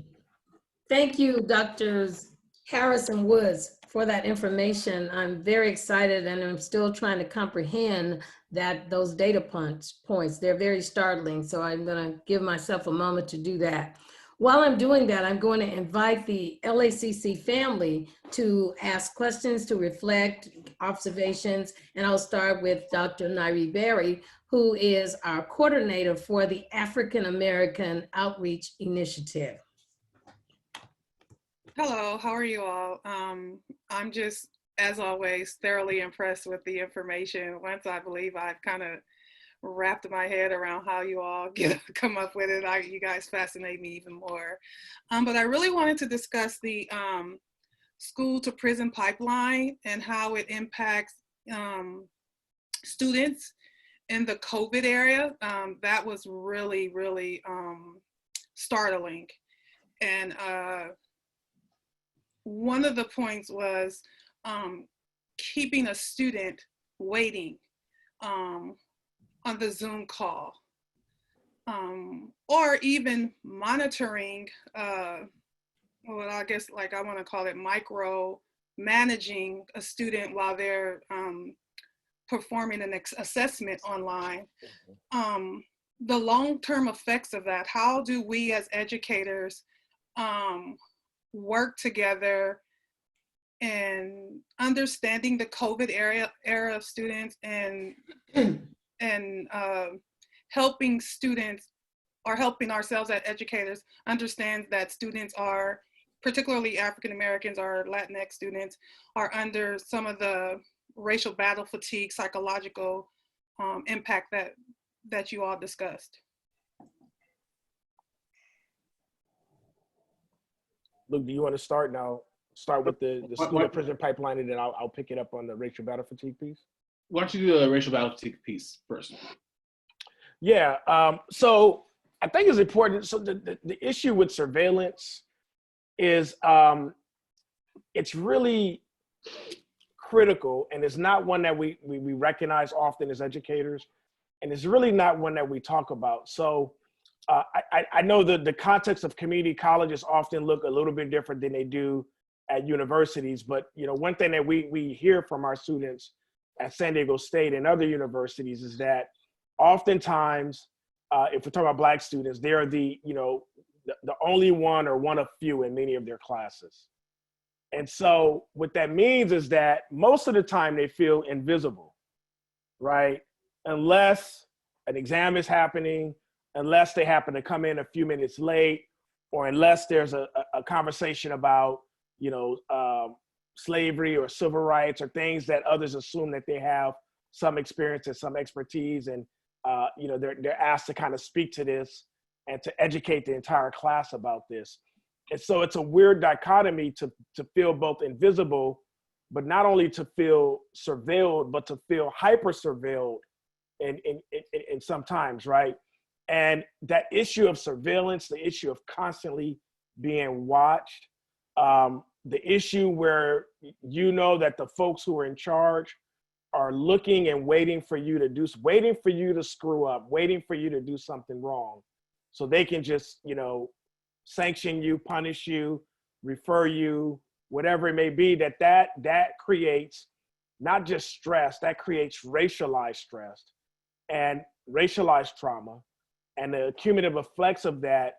Thank you, Drs. Harris and Woods, for that information. I'm very excited, and I'm still trying to comprehend those data points. They're very startling, so I'm going to give myself a moment to do that. While I'm doing that, I'm going to invite the LACC family to ask questions, to reflect, observations, and I'll start with Dr. Nairi Berry, who is our coordinator for the African American Outreach Initiative. Hello, how are you all? I'm just, as always, thoroughly impressed with the information. Once I believe I've kind of wrapped my head around how you all come up with it, you guys fascinate me even more. But I really wanted to discuss the school to prison pipeline and how it impacts students in the COVID area. That was really, really startling. And one of the points was keeping a student waiting on the Zoom call, or even monitoring well, I guess like I want to call it micro managing a student while they're performing an assessment online. The long-term effects of that, how do we as educators work together in understanding the COVID era of students and helping students, or helping ourselves as educators understand that students are, particularly African Americans or Latinx students, are under some of the racial battle fatigue, psychological impact that you all discussed. Luke, do you want to start now? Start with the school What- to prison pipeline, and then I'll pick it up on the racial battle fatigue piece. Why don't you do the racial battle fatigue piece first? Yeah. So I think it's important. So the issue with surveillance is it's really critical, and it's not one that we recognize often as educators, and it's really not one that we talk about. So I know that the context of community colleges often look a little bit different than they do at universities, but one thing that we hear from our students at San Diego State and other universities is that oftentimes, if we're talking about Black students, they're the only one or one of few in many of their classes. And so what that means is that most of the time they feel invisible, right? Unless an exam is happening, unless they happen to come in a few minutes late, or unless there's a conversation about, slavery or civil rights or things that others assume that they have some experience and some expertise. And, they're asked to kind of speak to this and to educate the entire class about this. And so it's a weird dichotomy to feel both invisible, but not only to feel surveilled, but to feel hyper surveilled in sometimes, right? And that issue of surveillance, the issue of constantly being watched, the issue where that the folks who are in charge are looking and waiting for you to screw up, waiting for you to do something wrong, so they can just, sanction you, punish you, refer you, whatever it may be, that creates not just stress, that creates racialized stress and racialized trauma. And the cumulative effects of that,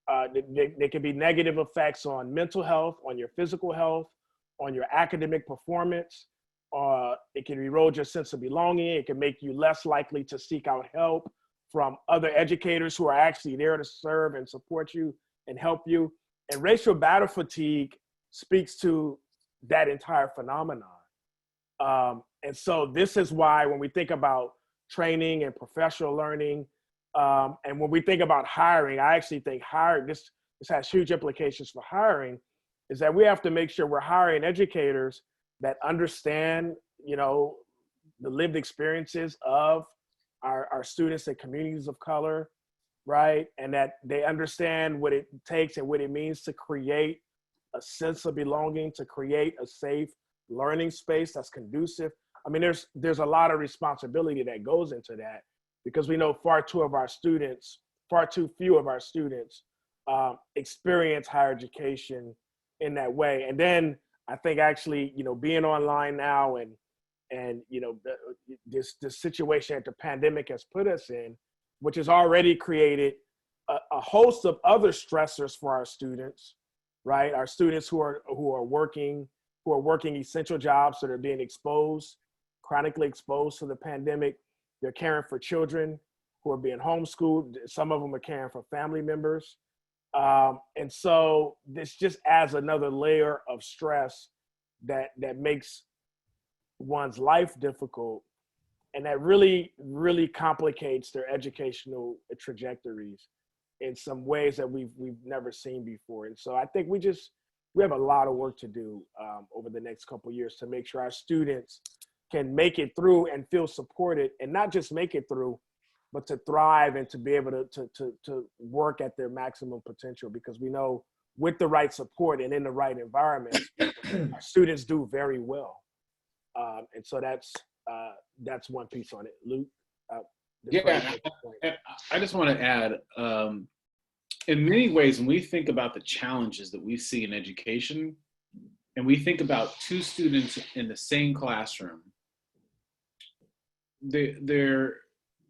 there can be negative effects on mental health, on your physical health, on your academic performance. It can erode your sense of belonging. It can make you less likely to seek out help from other educators who are actually there to serve and support you and help you. And racial battle fatigue speaks to that entire phenomenon. And so this is why when we think about training and professional learning, and when we think about hiring, I actually think this has huge implications for hiring, is that we have to make sure we're hiring educators that understand, the lived experiences of our students and communities of color, right? And that they understand what it takes and what it means to create a sense of belonging, to create a safe learning space that's conducive. I mean, there's a lot of responsibility that goes into that, because we know far too few of our students experience higher education in that way. And then I think actually, being online now and this situation that the pandemic has put us in, which has already created a host of other stressors for our students, right? Our students who are working essential jobs that are being chronically exposed to the pandemic. They're caring for children who are being homeschooled. Some of them are caring for family members. And so this just adds another layer of stress that makes one's life difficult, and that really, really complicates their educational trajectories in some ways that we've never seen before. And so I think we have a lot of work to do over the next couple of years to make sure our students can make it through and feel supported, and not just make it through, but to thrive and to be able to work at their maximum potential, because we know with the right support and in the right environment, our students do very well. And so that's one piece on it. Luke? Yeah, I just want to add, in many ways, when we think about the challenges that we see in education, and we think about two students in the same classroom,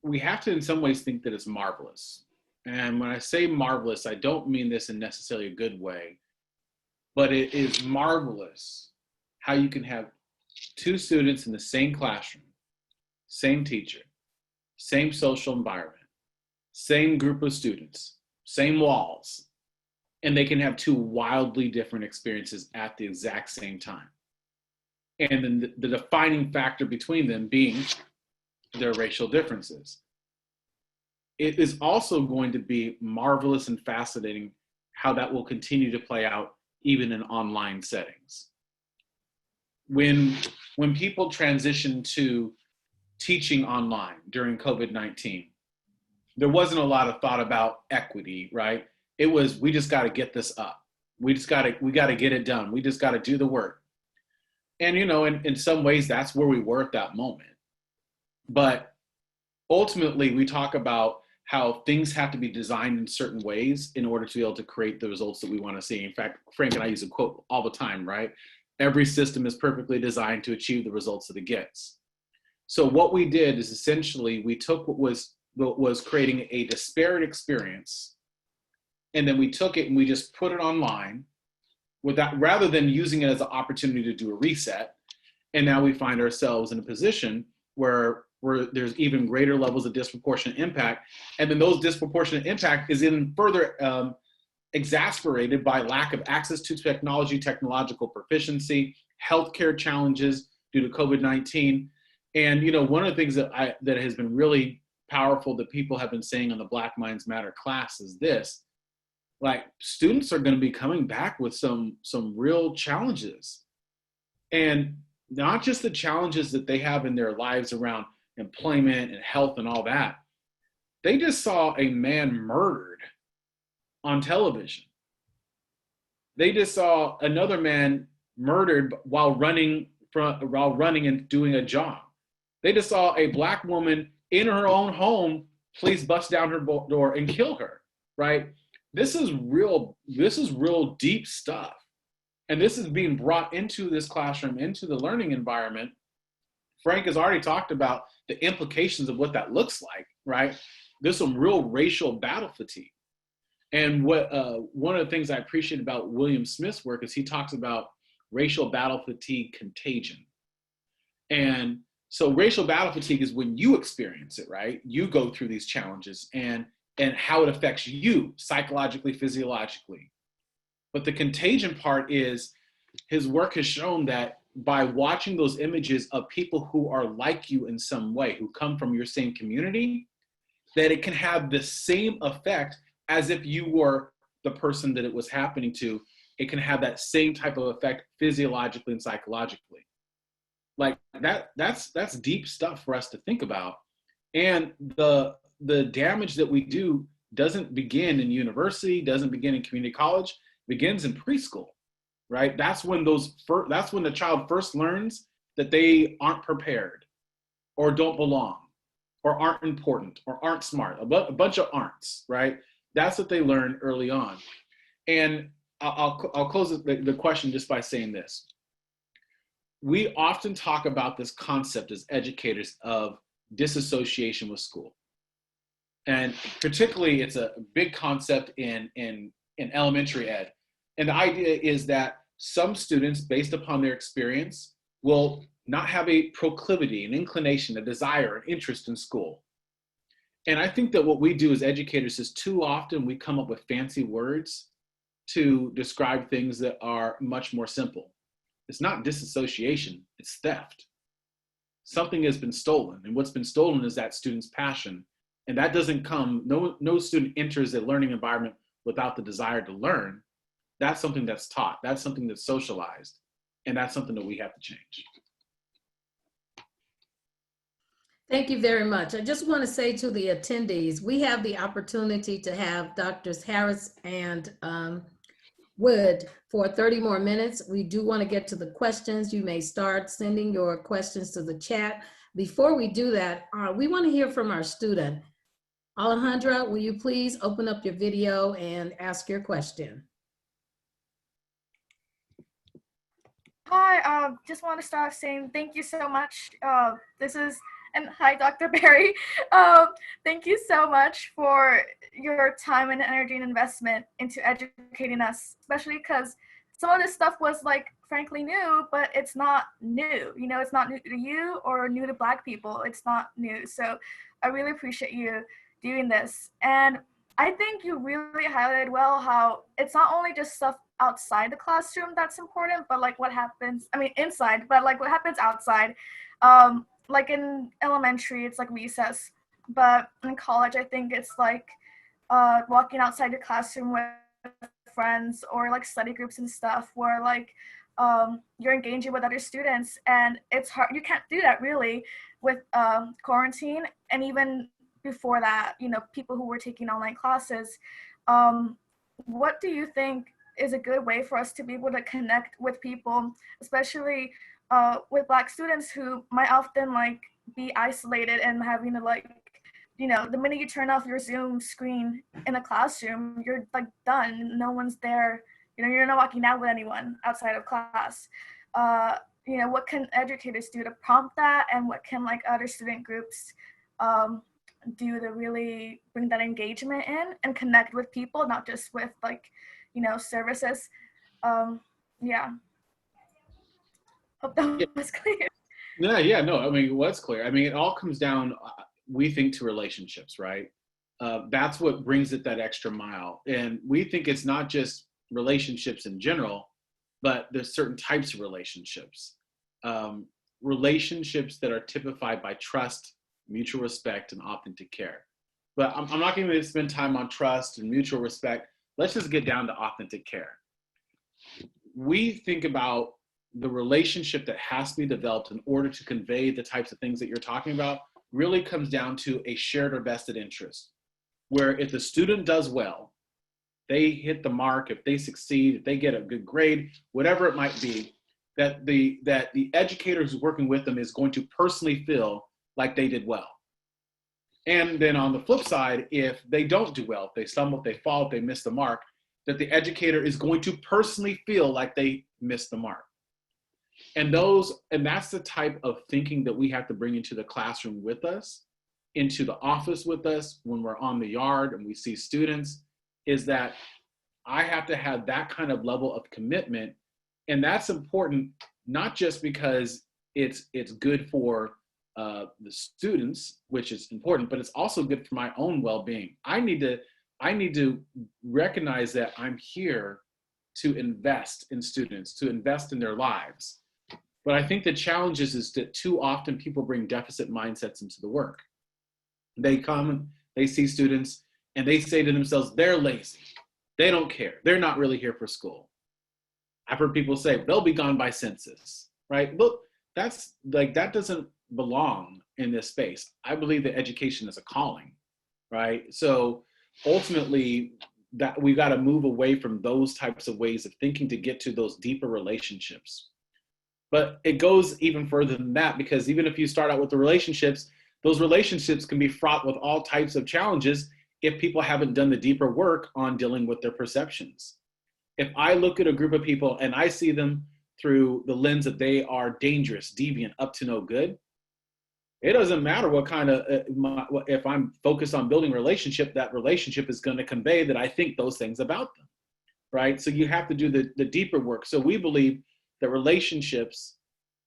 we have to in some ways think that it's marvelous. And when I say marvelous, I don't mean this in necessarily a good way, but it is marvelous how you can have two students in the same classroom, same teacher, same social environment, same group of students, same walls, and they can have two wildly different experiences at the exact same time. And then the defining factor between them being their racial differences. It is also going to be marvelous and fascinating how that will continue to play out even in online settings. When people transition to teaching online during COVID-19, there wasn't a lot of thought about equity, right? It was, we just got to get this up. We got to get it done. We just got to do the work. And, you know, in some ways, that's where we were at that moment. But ultimately, we talk about how things have to be designed in certain ways in order to be able to create the results that we want to see. In fact, Frank and I use a quote all the time, right? Every system is perfectly designed to achieve the results that it gets. So what we did is essentially we took what was creating a disparate experience, and then we took it and we just put it online without, rather than using it as an opportunity to do a reset. And now we find ourselves in a position where there's even greater levels of disproportionate impact. And then those disproportionate impact is even further exacerbated by lack of access to technology, technological proficiency, healthcare challenges due to COVID-19. And, you know, one of the things that has been really powerful that people have been saying on the Black Minds Matter class is this: like, students are going to be coming back with some real challenges, and not just the challenges that they have in their lives around employment and health and all that. They just saw a man murdered on television. They just saw another man murdered while running and doing a job. They just saw a Black woman in her own home, police bust down her door and kill her, right? This is real deep stuff. And this is being brought into this classroom, into the learning environment. Frank has already talked about the implications of what that looks like, right? There's some real racial battle fatigue. And what one of the things I appreciate about William Smith's work is he talks about racial battle fatigue contagion. And so racial battle fatigue is when you experience it, right? You go through these challenges and how it affects you psychologically, physiologically. But the contagion part is his work has shown that by watching those images of people who are like you in some way, who come from your same community, that it can have the same effect as if you were the person that it was happening to. It can have that same type of effect physiologically and psychologically. Like that's deep stuff for us to think about. And the damage that we do doesn't begin in university, doesn't begin in community college, begins in preschool, right? That's when the child first learns that they aren't prepared or don't belong or aren't important or aren't smart, a bunch of aren'ts, right? That's what they learn early on. And I'll close the question just by saying this. We often talk about this concept as educators of disassociation with school. And particularly it's a big concept in elementary ed. And the idea is that some students, based upon their experience, will not have a proclivity, an inclination, a desire, an interest in school. And I think that what we do as educators is too often we come up with fancy words to describe things that are much more simple. It's not disassociation, it's theft. Something has been stolen, and what's been stolen is that student's passion. And that doesn't come, no student enters a learning environment without the desire to learn. That's something that's taught, that's something that's socialized, and that's something that we have to change. Thank you very much. I just want to say to the attendees, we have the opportunity to have Drs. Harris and Wood for 30 more minutes. We do want to get to the questions. You may start sending your questions to the chat. Before we do that, we want to hear from our student. Alejandra, will you please open up your video and ask your question? Hi, just want to start saying thank you so much. And hi, Dr. Barry. Thank you so much for your time and energy and investment into educating us, especially because some of this stuff was like, frankly, new, but it's not new. You know, it's not new to you or new to Black people. It's not new. So I really appreciate you doing this. And I think you really highlighted well how it's not only just stuff outside the classroom that's important, but like what happens, I mean, inside, but like what happens outside. Like in elementary, it's like recess, but in college, I think it's like walking outside your classroom with friends or like study groups and stuff where like you're engaging with other students, and it's hard. You can't do that really with quarantine, and even before that, you know, people who were taking online classes. What do you think is a good way for us to be able to connect with people, especially with Black students who might often like be isolated and having to like, you know, the minute you turn off your Zoom screen in a classroom, you're like done. No one's there. You know, you're not walking out with anyone outside of class. You know, what can educators do to prompt that, and what can like other student groups do to really bring that engagement in and connect with people, not just with like, you know, services. Yeah. Hope that was clear. Yeah, no, I mean, what's clear? I mean, it all comes down, we think, to relationships, right? That's what brings it that extra mile. And we think it's not just relationships in general, but there's certain types of relationships. Relationships that are typified by trust, mutual respect, and authentic care. But I'm not going to spend time on trust and mutual respect. Let's just get down to authentic care. We think about the relationship that has to be developed in order to convey the types of things that you're talking about really comes down to a shared or vested interest, where if the student does well, they hit the mark, if they succeed, if they get a good grade, whatever it might be, that the educator who's working with them is going to personally feel like they did well. And then on the flip side, if they don't do well, if they stumble, if they fall, if they miss the mark, that the educator is going to personally feel like they missed the mark. And that's the type of thinking that we have to bring into the classroom with us, into the office with us when we're on the yard and we see students, is that I have to have that kind of level of commitment. And that's important, not just because it's good for the students, which is important, but it's also good for my own well-being. I need to recognize that I'm here to invest in students, to invest in their lives. But I think the challenge is that too often people bring deficit mindsets into the work. They come, they see students, and they say to themselves, they're lazy. They don't care. They're not really here for school. I've heard people say, they'll be gone by census, right? Look, that's like, that doesn't belong in this space. I believe that education is a calling, right? So ultimately, that we got to move away from those types of ways of thinking to get to those deeper relationships. But it goes even further than that, because even if you start out with the relationships, those relationships can be fraught with all types of challenges if people haven't done the deeper work on dealing with their perceptions. If I look at a group of people and I see them through the lens that they are dangerous, deviant, up to no good, it doesn't matter what kind of, if I'm focused on building a relationship, that relationship is going to convey that I think those things about them, right? So you have to do the deeper work. So we believe that relationships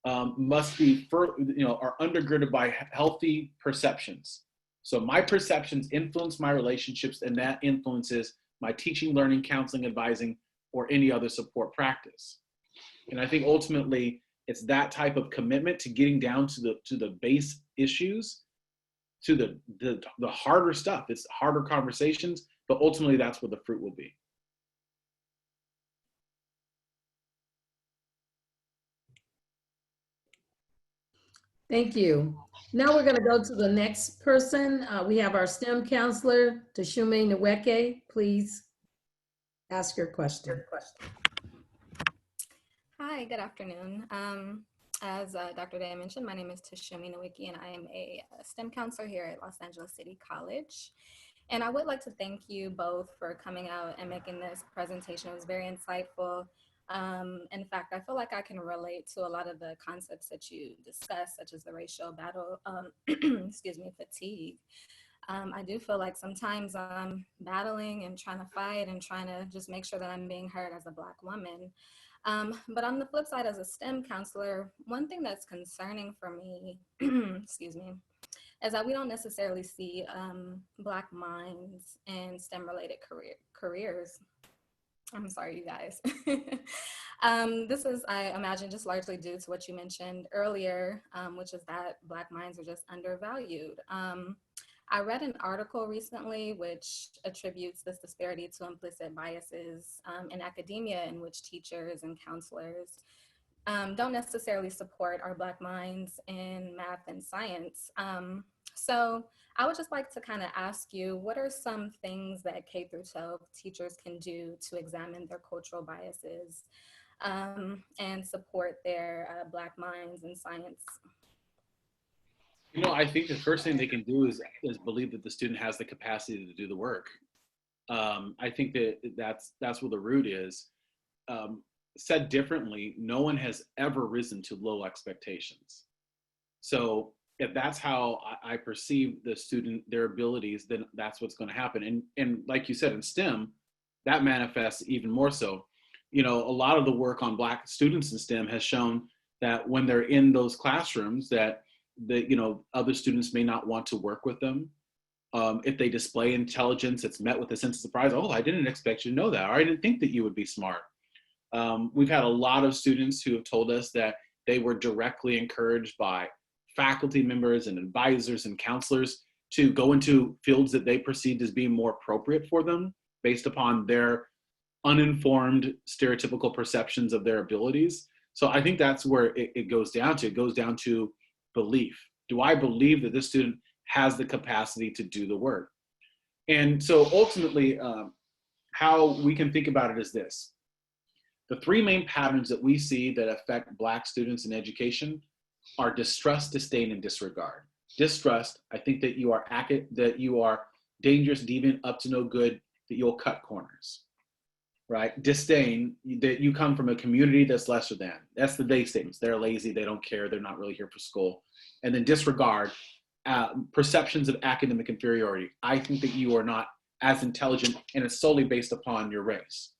must be, are undergirded by healthy perceptions. So my perceptions influence my relationships, and that influences my teaching, learning, counseling, advising, or any other support practice. And I think ultimately it's that type of commitment to getting down to the base issues, to the harder stuff. It's harder conversations, but ultimately that's where the fruit will be. Thank you. Now we're going to go to the next person. We have our STEM counselor, Tashume Nweke. Please ask your question. Hi, good afternoon. As Dr. Day mentioned, my name is Tashomi Nowicki, and I am a STEM counselor here at Los Angeles City College. And I would like to thank you both for coming out and making this presentation. It was very insightful. In fact, I feel like I can relate to a lot of the concepts that you discussed, such as the racial battle, excuse me, fatigue. I do feel like sometimes I'm battling and trying to fight and trying to just make sure that I'm being heard as a Black woman. But on the flip side, as a STEM counselor, one thing that's concerning for me, excuse me, is that we don't necessarily see Black minds in STEM-related careers. I'm sorry, you guys. This is, I imagine, just largely due to what you mentioned earlier, which is that Black minds are just undervalued. I read an article recently which attributes this disparity to implicit biases in academia, in which teachers and counselors don't necessarily support our Black minds in math and science. So I would just like to kind of ask you, what are some things that K through 12 teachers can do to examine their cultural biases and support their Black minds in science? You know, I think the first thing they can do is believe that the student has the capacity to do the work. I think that's where the root is. Said differently, no one has ever risen to low expectations. So if that's how I perceive the student, their abilities, then that's what's going to happen. And like you said, in STEM, that manifests even more so. You know, a lot of the work on Black students in STEM has shown that when they're in those classrooms, that other students may not want to work with them. If they display intelligence, it's met with a sense of surprise. Oh, I didn't expect you to know that. Or I didn't think that you would be smart. We've had a lot of students who have told us that they were directly encouraged by faculty members and advisors and counselors to go into fields that they perceived as being more appropriate for them based upon their uninformed stereotypical perceptions of their abilities. So I think that's where it goes down to. It goes down to belief. Do I believe that this student has the capacity to do the work? And so ultimately, how we can think about it is this. The three main patterns that we see that affect Black students in education are distrust, disdain, and disregard. Distrust, I think that you are dangerous, deviant, up to no good, that you'll cut corners, right? Disdain, that you come from a community that's lesser than. That's the they statements. They're lazy, they don't care, they're not really here for school. And then disregard, perceptions of academic inferiority. I think that you are not as intelligent, and it's solely based upon your race.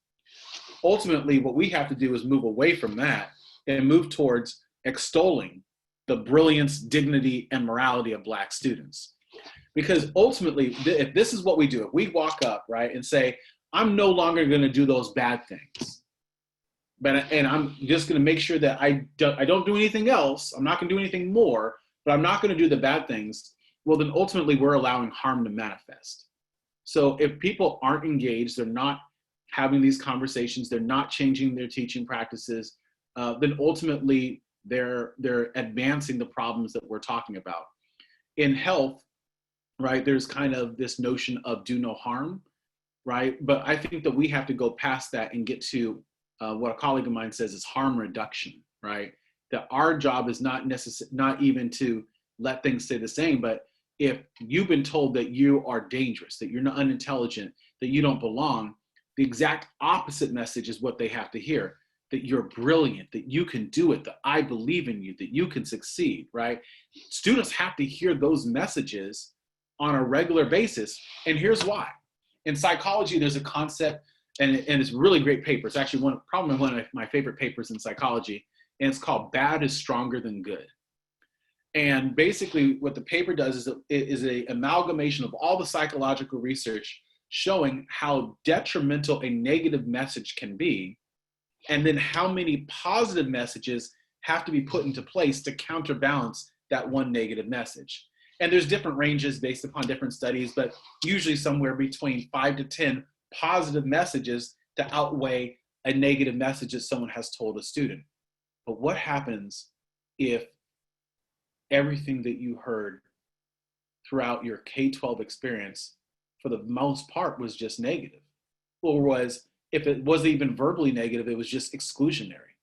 Ultimately, what we have to do is move away from that and move towards extolling the brilliance, dignity, and morality of Black students. Because ultimately, if this is what we do, if we walk up, right, and say, I'm no longer going to do those bad things, and I'm just going to make sure that I don't do anything else, I'm not going to do anything more, but I'm not going to do the bad things, well, then ultimately we're allowing harm to manifest. So if people aren't engaged, they're not having these conversations, they're not changing their teaching practices, then ultimately they're advancing the problems that we're talking about. In health, right, there's kind of this notion of do no harm, right? But I think that we have to go past that and get to what a colleague of mine says is harm reduction, right? That our job is not even to let things stay the same, but if you've been told that you are dangerous, that you're not unintelligent, that you don't belong, the exact opposite message is what they have to hear, that you're brilliant, that you can do it, that I believe in you, that you can succeed, right? Students have to hear those messages on a regular basis. And here's why. In psychology, there's a concept, and it's a really great paper. It's actually probably one of my favorite papers in psychology, and it's called Bad is Stronger Than Good. And basically what the paper does is an amalgamation of all the psychological research showing how detrimental a negative message can be, and then how many positive messages have to be put into place to counterbalance that one negative message. And there's different ranges based upon different studies, but usually somewhere between 5 to 10 positive messages to outweigh a negative message that someone has told a student. But what happens if everything that you heard throughout your K-12 experience, for the most part, was just negative? Or if it wasn't even verbally negative, it was just exclusionary.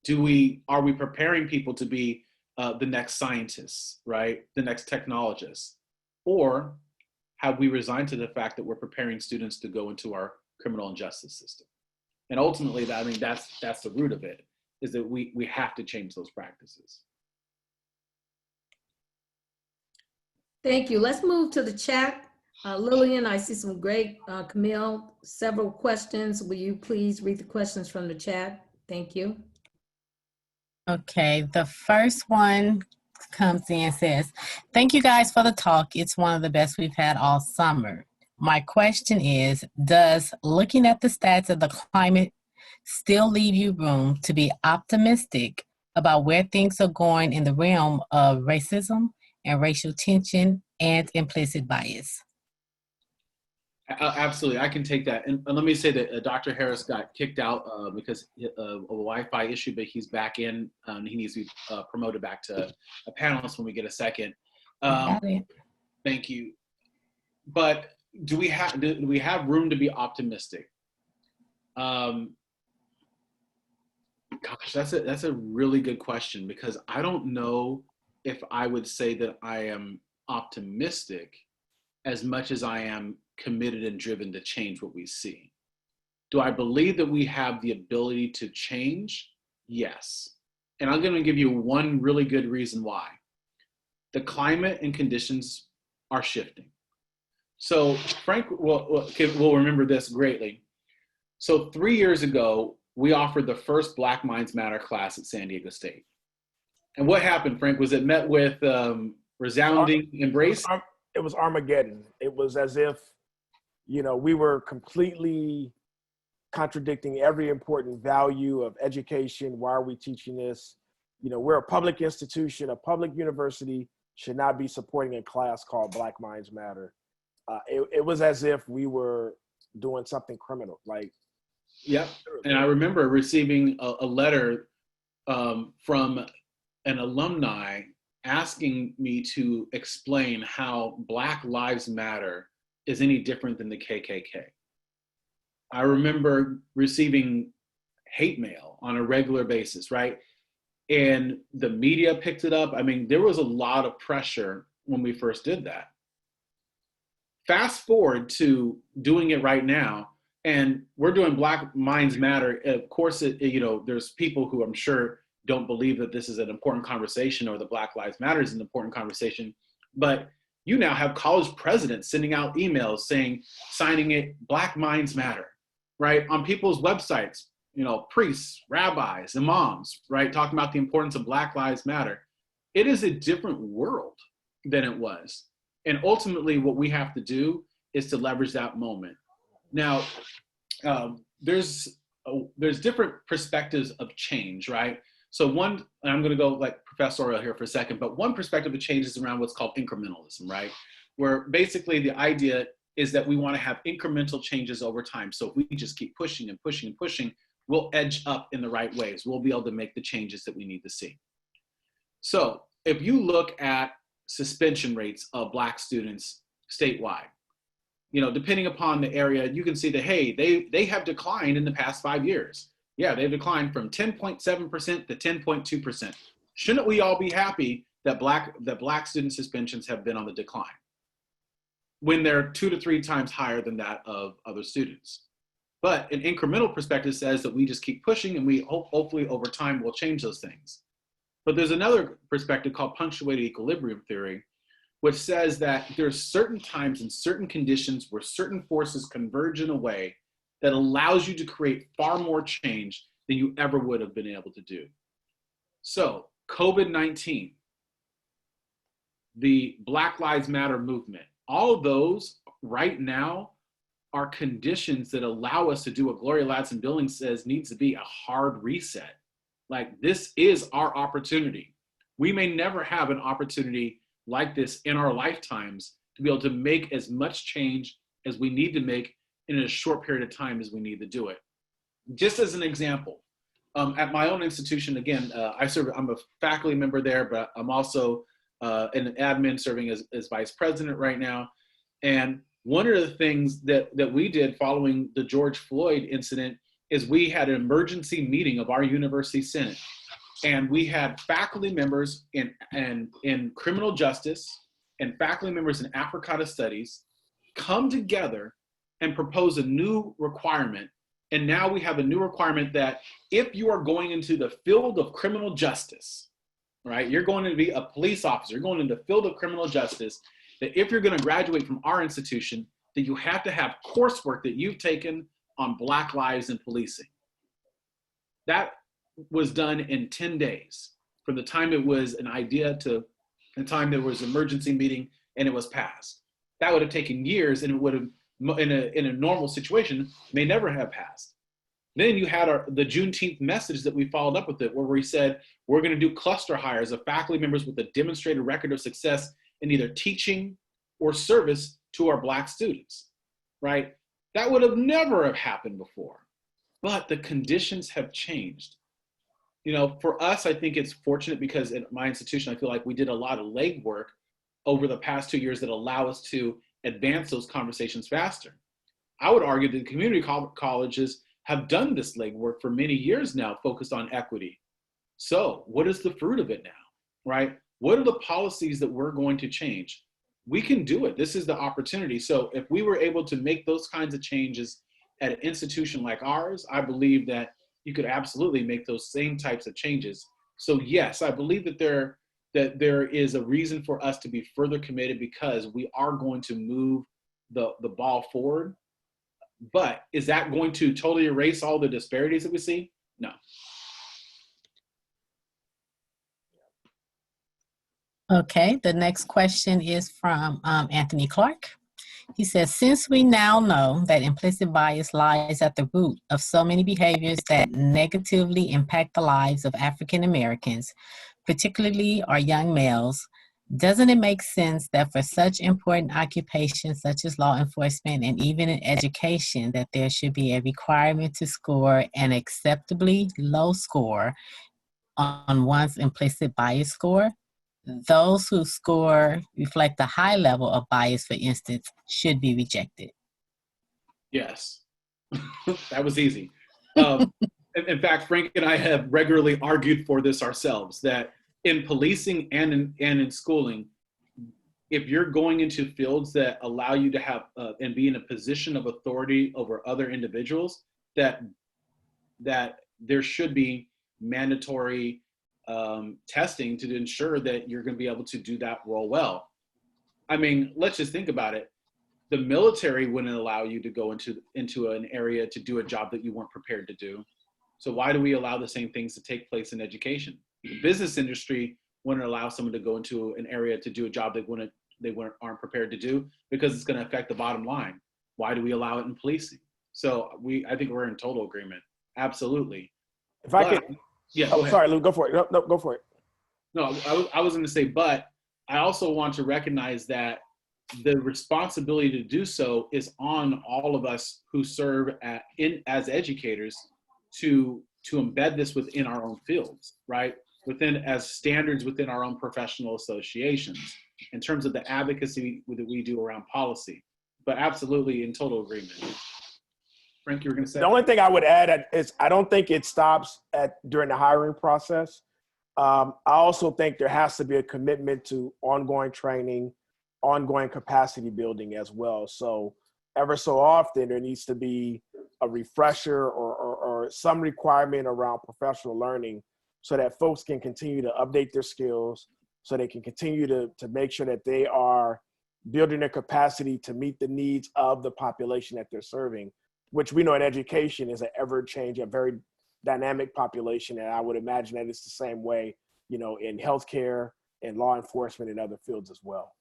are we preparing people to be the next scientists, right? The next technologists? Or have we resigned to the fact that we're preparing students to go into our criminal and justice system? And ultimately, I mean, that's the root of it, is that we have to change those practices. Thank you. Let's move to the chat. Lillian, I see some great, Camille, several questions. Will you please read the questions from the chat? Thank you. Okay, the first one comes in and says, thank you guys for the talk. It's one of the best we've had all summer. My question is, does looking at the stats of the climate still leave you room to be optimistic about where things are going in the realm of racism and racial tension and implicit bias? Absolutely, I can take that. And let me say that Dr. Harris got kicked out because of a Wi-Fi issue, but he's back in. He needs to be promoted back to a panelist when we get a second. Thank you. But do we have room to be optimistic? Gosh, that's a really good question, because I don't know if I would say that I am optimistic as much as I am committed and driven to change what we see. Do I believe that we have the ability to change? Yes. And I'm going to give you one really good reason why. The climate and conditions are shifting. So Frank will remember this greatly. So 3 years ago, we offered the first Black Minds Matter class at San Diego State. And what happened, Frank? Was it met with resounding embrace? It was Armageddon. It was as if, we were completely contradicting every important value of education. Why are we teaching this? We're a public institution. A public university should not be supporting a class called Black Minds Matter. It was as if we were doing something criminal. Yep. And I remember receiving a letter from an alumni asking me to explain how Black Lives Matter is any different than the KKK. I remember receiving hate mail on a regular basis, right? And the media picked it up. I mean, there was a lot of pressure when we first did that. Fast forward to doing it right now, and we're doing Black Minds Matter. Of course, there's people who I'm sure don't believe that this is an important conversation, or the Black Lives Matter is an important conversation, but you now have college presidents sending out emails signing it Black Minds Matter, right? On people's websites, priests, rabbis, imams, right? Talking about the importance of Black Lives Matter. It is a different world than it was. And ultimately what we have to do is to leverage that moment. Now, there's different perspectives of change, right? So one, and I'm going to go like professorial here for a second, but one perspective of change is around what's called incrementalism, right? Where basically the idea is that we want to have incremental changes over time. So if we just keep pushing and pushing and pushing, we'll edge up in the right ways. We'll be able to make the changes that we need to see. So if you look at suspension rates of Black students statewide, depending upon the area, you can see that, hey, they have declined in the past 5 years. Yeah, they've declined from 10.7% to 10.2%. Shouldn't we all be happy that Black student suspensions have been on the decline when they're 2 to 3 times higher than that of other students? But an incremental perspective says that we just keep pushing, and we hopefully over time will change those things. But there's another perspective called punctuated equilibrium theory, which says that there's certain times and certain conditions where certain forces converge in a way that allows you to create far more change than you ever would have been able to do. So COVID-19, the Black Lives Matter movement, all of those right now are conditions that allow us to do what Gloria Ladson-Billings says needs to be a hard reset. Like, this is our opportunity. We may never have an opportunity like this in our lifetimes to be able to make as much change as we need to make in a short period of time as we need to do it. Just as an example, at my own institution, again, I'm a faculty member there, but I'm also an admin serving as vice president right now. And one of the things that we did following the George Floyd incident is we had an emergency meeting of our university senate, and we had faculty members in criminal justice and faculty members in Africana studies come together and propose a new requirement. And now we have a new requirement that if you are going into the field of criminal justice, right, you're going to be a police officer, you're going into the field of criminal justice, that if you're going to graduate from our institution, that you have to have coursework that you've taken on Black lives in policing. That was done in 10 days from the time it was an idea to the time there was an emergency meeting and it was passed. That would have taken years, and it would have, in a normal situation, may never have passed. Then you had the Juneteenth message that we followed up with it, where we said, we're going to do cluster hires of faculty members with a demonstrated record of success in either teaching or service to our Black students, right? That would have never have happened before, but the conditions have changed. You know, for us, I think it's fortunate because at my institution, I feel like we did a lot of legwork over the past 2 years that allow us to advance those conversations faster. I would argue that community colleges have done this legwork for many years now, focused on equity. So what is the fruit of it now, right? What are the policies that we're going to change? We can do it. This is the opportunity. So if we were able to make those kinds of changes at an institution like ours, I believe that you could absolutely make those same types of changes. So yes, I believe that there is a reason for us to be further committed, because we are going to move the ball forward. But is that going to totally erase all the disparities that we see? No. Okay, the next question is from Anthony Clark. He says, since we now know that implicit bias lies at the root of so many behaviors that negatively impact the lives of African Americans, particularly our young males, doesn't it make sense that for such important occupations such as law enforcement and even in education, that there should be a requirement to score an acceptably low score on one's implicit bias score? Those whose score reflect a high level of bias, for instance, should be rejected. Yes, that was easy. In fact, Frank and I have regularly argued for this ourselves, that in policing and in schooling, if you're going into fields that allow you to have and be in a position of authority over other individuals, that there should be mandatory testing to ensure that you're going to be able to do that role well. I mean, let's just think about it. The military wouldn't allow you to go into an area to do a job that you weren't prepared to do. So why do we allow the same things to take place in education? The business industry wouldn't allow someone to go into an area to do a job they aren't prepared to do, because it's going to affect the bottom line. Why do we allow it in policing? So I think we're in total agreement. Absolutely. If I could, yeah. Oh, sorry, Lou, go for it. No, go for it. No, I was going to say, but I also want to recognize that the responsibility to do so is on all of us who serve as educators to embed this within our own fields, right? As standards within our own professional associations, in terms of the advocacy that we do around policy. But absolutely in total agreement. Frank, you were going to say? The only thing I would add is I don't think it stops during the hiring process. I also think there has to be a commitment to ongoing training, ongoing capacity building as well. So ever so often there needs to be a refresher or some requirement around professional learning, so that folks can continue to update their skills, so they can continue to make sure that they are building their capacity to meet the needs of the population that they're serving, which we know in education is an ever-changing, a very dynamic population. And I would imagine that it's the same way, in healthcare and law enforcement and other fields as well.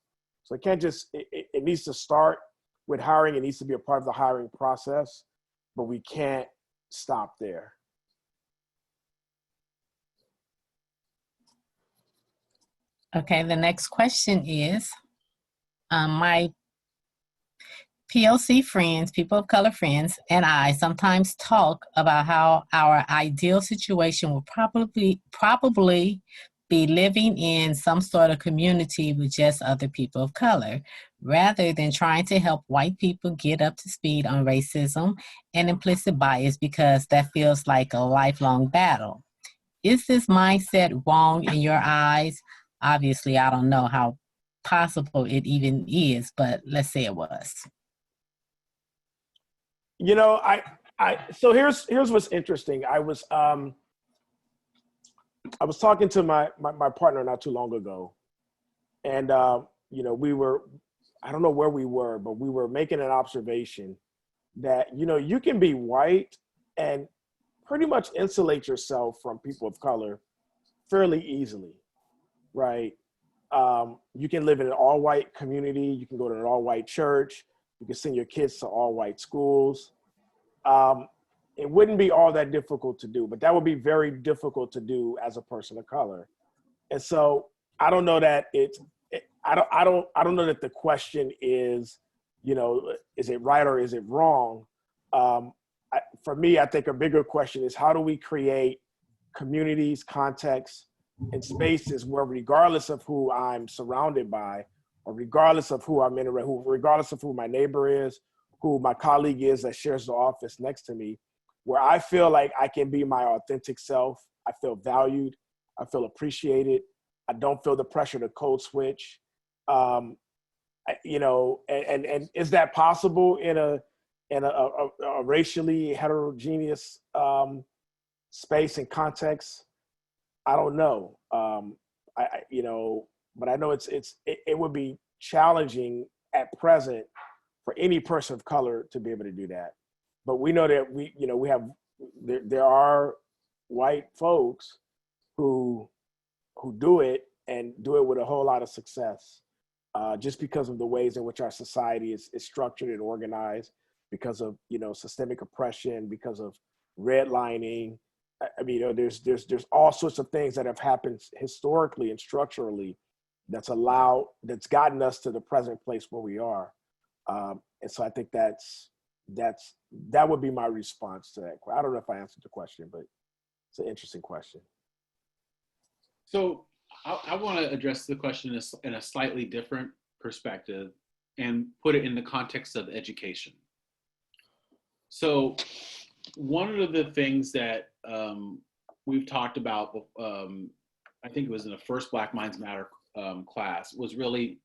So it can't just, it needs to start with hiring. It needs to be a part of the hiring process, but we can't stop there. Okay, the next question is, my POC friends, people of color friends, and I sometimes talk about how our ideal situation will probably be living in some sort of community with just other people of color, rather than trying to help white people get up to speed on racism and implicit bias because that feels like a lifelong battle. Is this mindset wrong in your eyes? Obviously, I don't know how possible it even is, but let's say it was. You know, so here's what's interesting. I was talking to my partner not too long ago, and you know, I don't know where we were, but we were making an observation that, you know, you can be white and pretty much insulate yourself from people of color fairly easily, right? You can live in an all-white community. You can go to an all-white church. You can send your kids to all-white schools. It wouldn't be all that difficult to do, but that would be very difficult to do as a person of color. And so I don't know that I don't know that the question is, you know, is it right or is it wrong? For me, I think a bigger question is, how do we create communities, contexts, and spaces where, regardless of who I'm surrounded by, or regardless of who I'm regardless of who my neighbor is, who my colleague is that shares the office next to me, where I feel like I can be my authentic self. I feel valued. I feel appreciated. I don't feel the pressure to code switch. You know, and is that possible in a racially heterogeneous space and context? I don't know. You know, but I know it would be challenging at present for any person of color to be able to do that. But we know that there are white folks who do it, and do it with a whole lot of success, just because of the ways in which our society is structured and organized, because of, you know, systemic oppression, because of redlining. I mean, you know, there's all sorts of things that have happened historically and structurally that's gotten us to the present place where we are. And so I think that would be my response to that. I don't know if I answered the question, but it's an interesting question. So I want to address the question in a slightly different perspective and put it in the context of education. So one of the things that we've talked about, I think it was in the first Black Minds Matter class, was really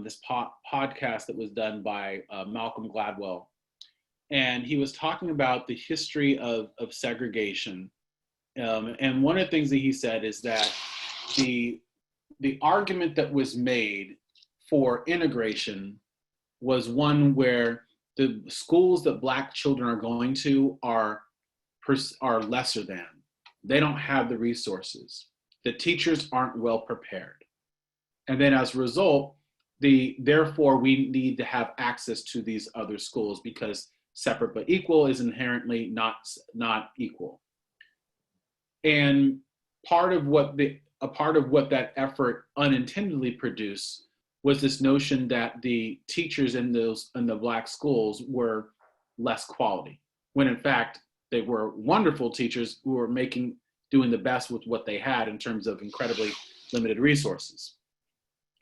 this podcast that was done by Malcolm Gladwell. And he was talking about the history of segregation. And one of the things that he said is that the argument that was made for integration was one where the schools that Black children are going to are lesser than. They don't have the resources. The teachers aren't well prepared. And then as a result, therefore we need to have access to these other schools, because separate but equal is inherently not equal. And part of what that effort unintendedly produced was this notion that the teachers in the Black schools were less quality, when in fact they were wonderful teachers who were doing the best with what they had in terms of incredibly limited resources.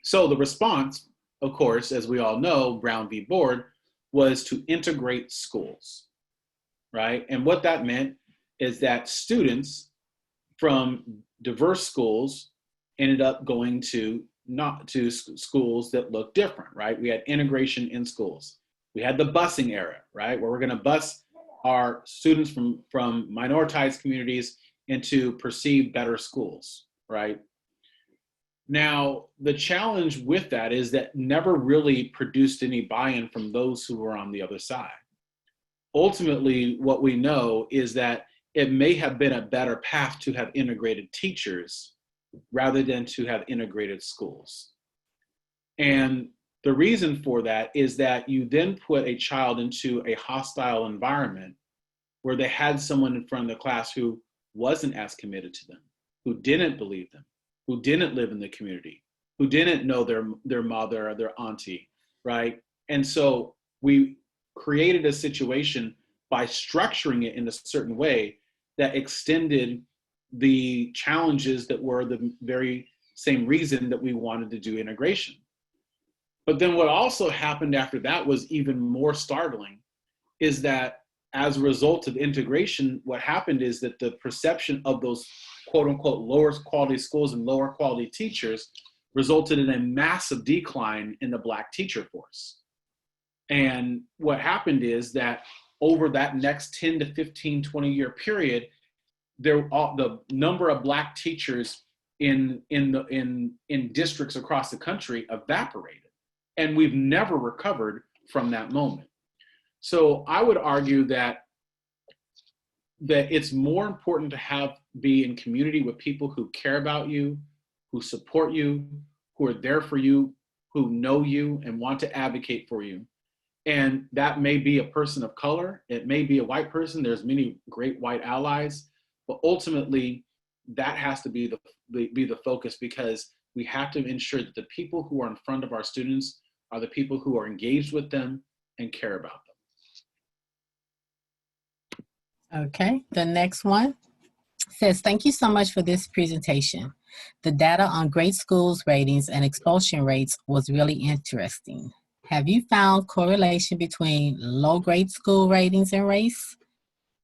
So the response, of course, as we all know, Brown v. Board, was to integrate schools, right? And what that meant is that students from diverse schools ended up going to schools that look different, right? We had integration in schools. We had the busing era, right? Where we're gonna bus our students from minoritized communities into perceived better schools, right? Now, the challenge with that is that never really produced any buy-in from those who were on the other side. Ultimately, what we know is that it may have been a better path to have integrated teachers rather than to have integrated schools. And the reason for that is that you then put a child into a hostile environment where they had someone in front of the class who wasn't as committed to them, who didn't believe them, who didn't live in the community, who didn't know their mother or their auntie, right? And so we created a situation by structuring it in a certain way that extended the challenges that were the very same reason that we wanted to do integration. But then what also happened after that was even more startling, is that as a result of integration, what happened is that the perception of those quote unquote lower quality schools and lower quality teachers resulted in a massive decline in the Black teacher force. And what happened is that over that next 10 to 15, 20-year period, the number of Black teachers in districts across the country evaporated. And we've never recovered from that moment. So I would argue that it's more important to be in community with people who care about you, who support you, who are there for you, who know you and want to advocate for you. And that may be a person of color, it may be a white person, there's many great white allies, but ultimately that has to be the focus, because we have to ensure that the people who are in front of our students are the people who are engaged with them and care about them. Okay, the next one says, thank you so much for this presentation. The data on great schools ratings and expulsion rates was really interesting. Have you found correlation between low grade school ratings and race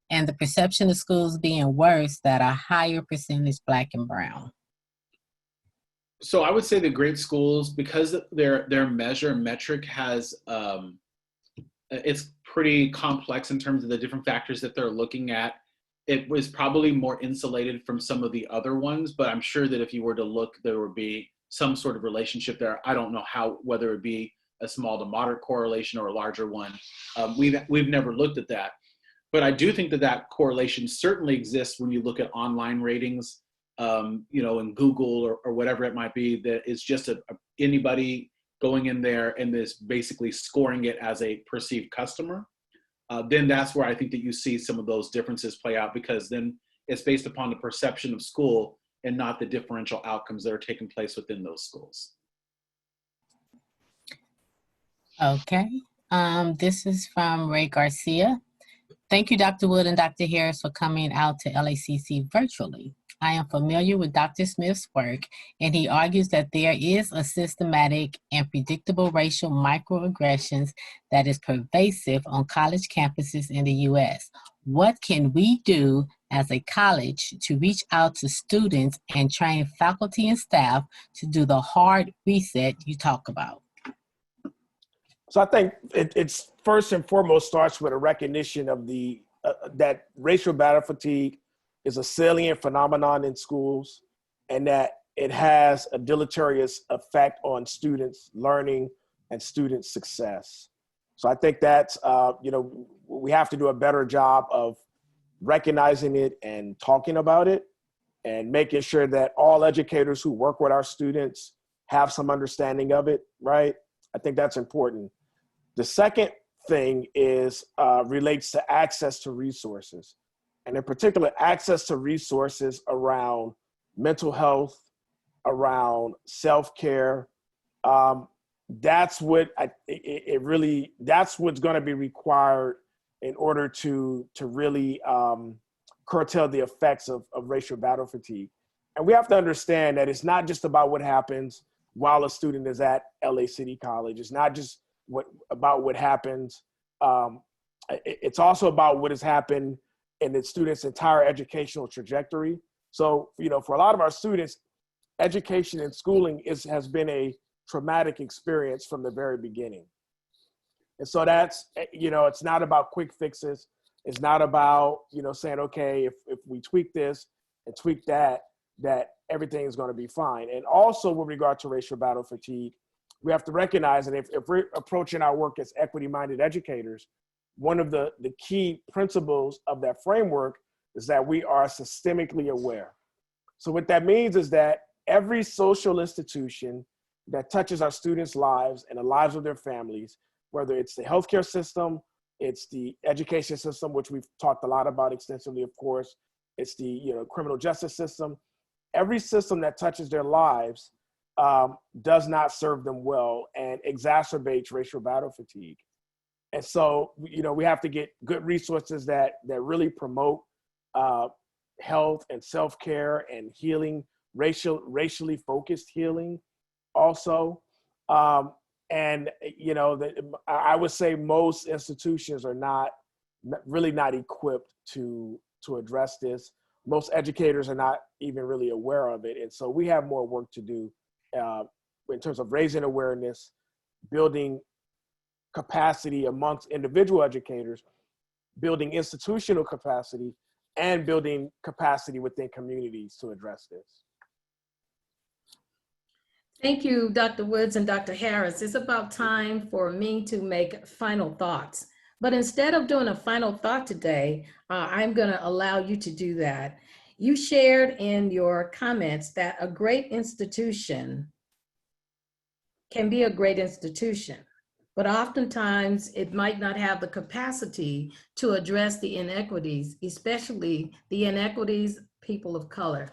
and the perception of schools being worse that are higher percentage Black and brown? So I would say the great schools, because their metric has, it's pretty complex in terms of the different factors that they're looking at. It was probably more insulated from some of the other ones, but I'm sure that if you were to look, there would be some sort of relationship there. I don't know whether it be a small to moderate correlation or a larger one. We've never looked at that, but I do think that correlation certainly exists when you look at online ratings, in Google or whatever it might be, that it's just anybody going in there and is basically scoring it as a perceived customer. Then that's where I think that you see some of those differences play out, because then it's based upon the perception of school and not the differential outcomes that are taking place within those schools. Okay, this is from Ray Garcia. Thank you, Dr. Wood and Dr. Harris, for coming out to LACC virtually. I am familiar with Dr. Smith's work, and he argues that there is a systematic and predictable racial microaggressions that is pervasive on college campuses in the U.S. What can we do as a college to reach out to students and train faculty and staff to do the hard reset you talk about? So I think it's first and foremost starts with a recognition of that racial battle fatigue is a salient phenomenon in schools, and that it has a deleterious effect on students' learning and student success. So I think that's, we have to do a better job of recognizing it and talking about it, and making sure that all educators who work with our students have some understanding of it, right? I think that's important. The second thing is relates to access to resources, and in particular, access to resources around mental health, around self-care. That's what that's what's going to be required in order to really curtail the effects of racial battle fatigue. And we have to understand that it's not just about what happens while a student is at LA City College. It's not just about what happens. It's also about what has happened in the student's entire educational trajectory. So, for a lot of our students, education and schooling has been a traumatic experience from the very beginning. And so that's, it's not about quick fixes. It's not about, saying, okay, if we tweak this and tweak that everything is going to be fine. And also with regard to racial battle fatigue, we have to recognize that if we're approaching our work as equity-minded educators, one of the key principles of that framework is that we are systemically aware. So what that means is that every social institution that touches our students' lives and the lives of their families, whether it's the healthcare system, it's the education system, which we've talked a lot about extensively, of course, it's the criminal justice system, every system that touches their lives does not serve them well and exacerbates racial battle fatigue. And so, we have to get good resources that really promote health and self-care and healing, racially focused healing also. And, you know, I would say most institutions are really not equipped to address this. Most educators are not even really aware of it. And so we have more work to do in terms of raising awareness, building capacity amongst individual educators, building institutional capacity, and building capacity within communities to address this. Thank you, Dr. Woods and Dr. Harris. It's about time for me to make final thoughts. But instead of doing a final thought today, I'm going to allow you to do that. You shared in your comments that a great institution can be a great institution, but oftentimes it might not have the capacity to address the inequities, especially the inequities people of color.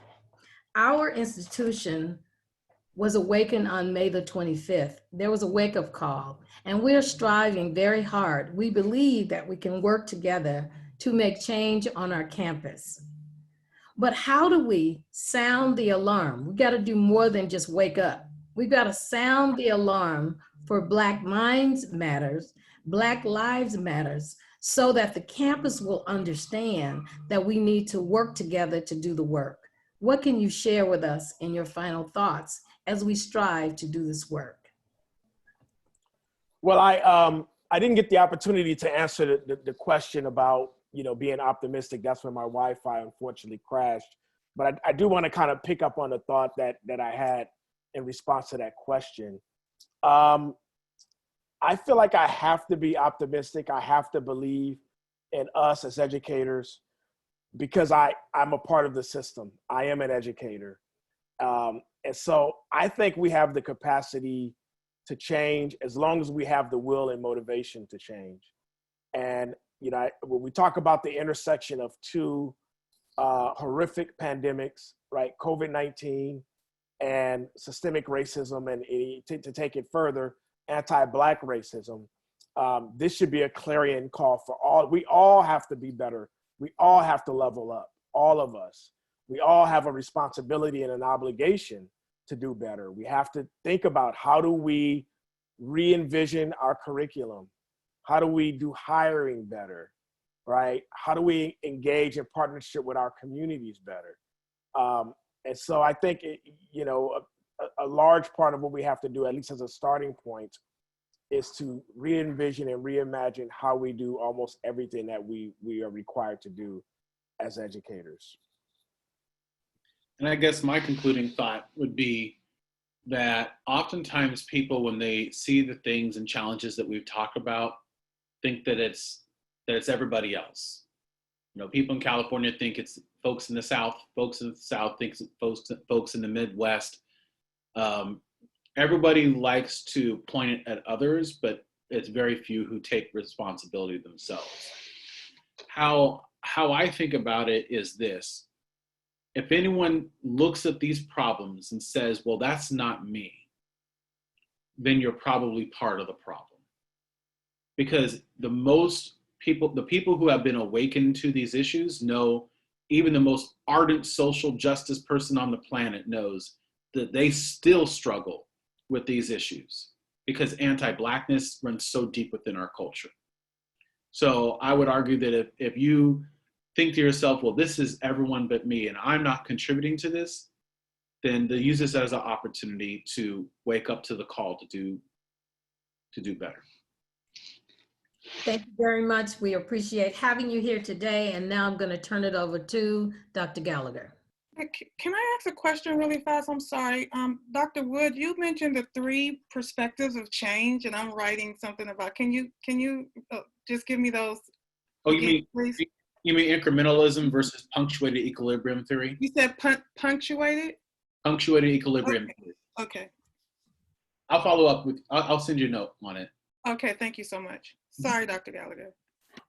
Our institution was awakened on May the 25th. There was a wake-up call, and we're striving very hard. We believe that we can work together to make change on our campus. But how do we sound the alarm? We gotta do more than just wake up. We've gotta sound the alarm for Black Minds Matters, Black Lives Matters, so that the campus will understand that we need to work together to do the work. What can you share with us in your final thoughts as we strive to do this work? Well, I didn't get the opportunity to answer the question about, you know, being optimistic. That's when my Wi-Fi unfortunately crashed. But I do want to kind of pick up on the thought that I had in response to that question. I feel like I have to be optimistic. I have to believe in us as educators because I'm a part of the system. I am an educator. And so I think we have the capacity to change as long as we have the will and motivation to change. And, you know, when we talk about the intersection of two horrific pandemics, right? COVID-19 and systemic racism, and to take it further, anti-Black racism, this should be a clarion call for all. We all have to be better. We all have to level up, all of us. We all have a responsibility and an obligation to do better. We have to think about how do we re-envision our curriculum? How do we do hiring better, right? How do we engage in partnership with our communities better? And so I think, you know, a large part of what we have to do, at least as a starting point, is to re-envision and reimagine how we do almost everything that we are required to do as educators. And I guess my concluding thought would be that oftentimes people, when they see the things and challenges that we've talked about, think that it's everybody else. You know, people in California think it's folks in the South. Folks in the South think it's folks in the Midwest. Everybody likes to point it at others, but it's very few who take responsibility themselves. How I think about it is this. If anyone looks at these problems and says, well, that's not me, then you're probably part of the problem. Because the people who have been awakened to these issues know, even the most ardent social justice person on the planet knows that they still struggle with these issues because anti-Blackness runs so deep within our culture. So I would argue that if you think to yourself, well, this is everyone but me, and I'm not contributing to this, then they use this as an opportunity to wake up to the call to do better. Thank you very much. We appreciate having you here today. And now I'm going to turn it over to Dr. Gallagher. Can I ask a question really fast? I'm sorry. Dr. Wood, you mentioned the 3 perspectives of change, and I'm writing something about, can you just give me those? Oh, again, please? You mean incrementalism versus punctuated equilibrium theory? You said punctuated? Punctuated equilibrium theory. Okay. I'll follow up with, I'll send you a note on it. Okay, thank you so much. Sorry, Dr. Gallagher.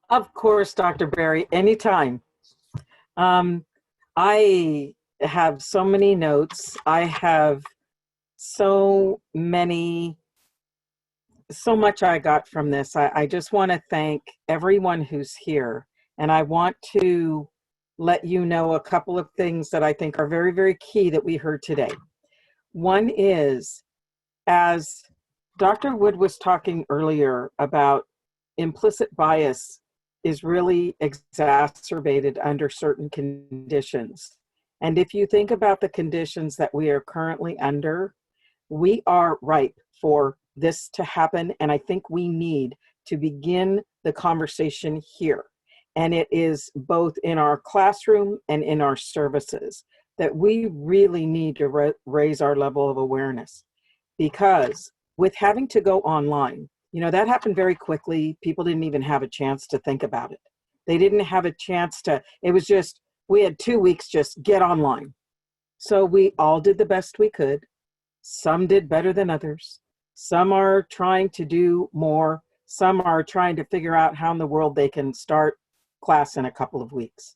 Of course, Dr. Berry, anytime. I have so many notes. I have so much I got from this. I just want to thank everyone who's here. And I want to let you know a couple of things that I think are very, very key that we heard today. One is, as Dr. Wood was talking earlier about implicit bias is really exacerbated under certain conditions. And if you think about the conditions that we are currently under, we are ripe for this to happen. And I think we need to begin the conversation here. And it is both in our classroom and in our services that we really need to raise our level of awareness. Because with having to go online, you know, that happened very quickly. People didn't even have a chance to think about it. They didn't have a chance to, it was just, we had 2 weeks, just get online. So we all did the best we could. Some did better than others. Some are trying to do more. Some are trying to figure out how in the world they can start class in a couple of weeks.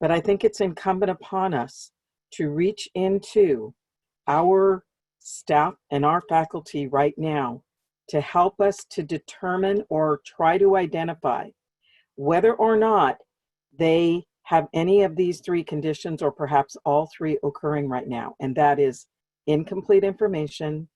But I think it's incumbent upon us to reach into our staff and our faculty right now to help us to determine or try to identify whether or not they have any of these three conditions, or perhaps all three occurring right now. And that is incomplete information,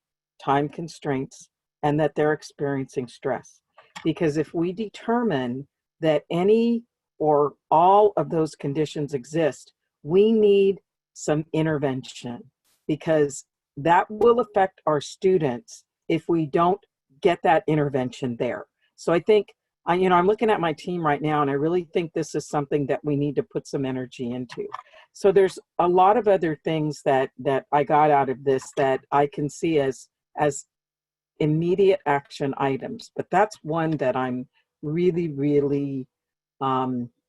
time constraints, and that they're experiencing stress. Because if we determine that any or all of those conditions exist, we need some intervention, because that will affect our students if we don't get that intervention there. So I think, I'm looking at my team right now, and I really think this is something that we need to put some energy into. So there's a lot of other things that I got out of this that I can see as immediate action items, but that's one that I'm really, really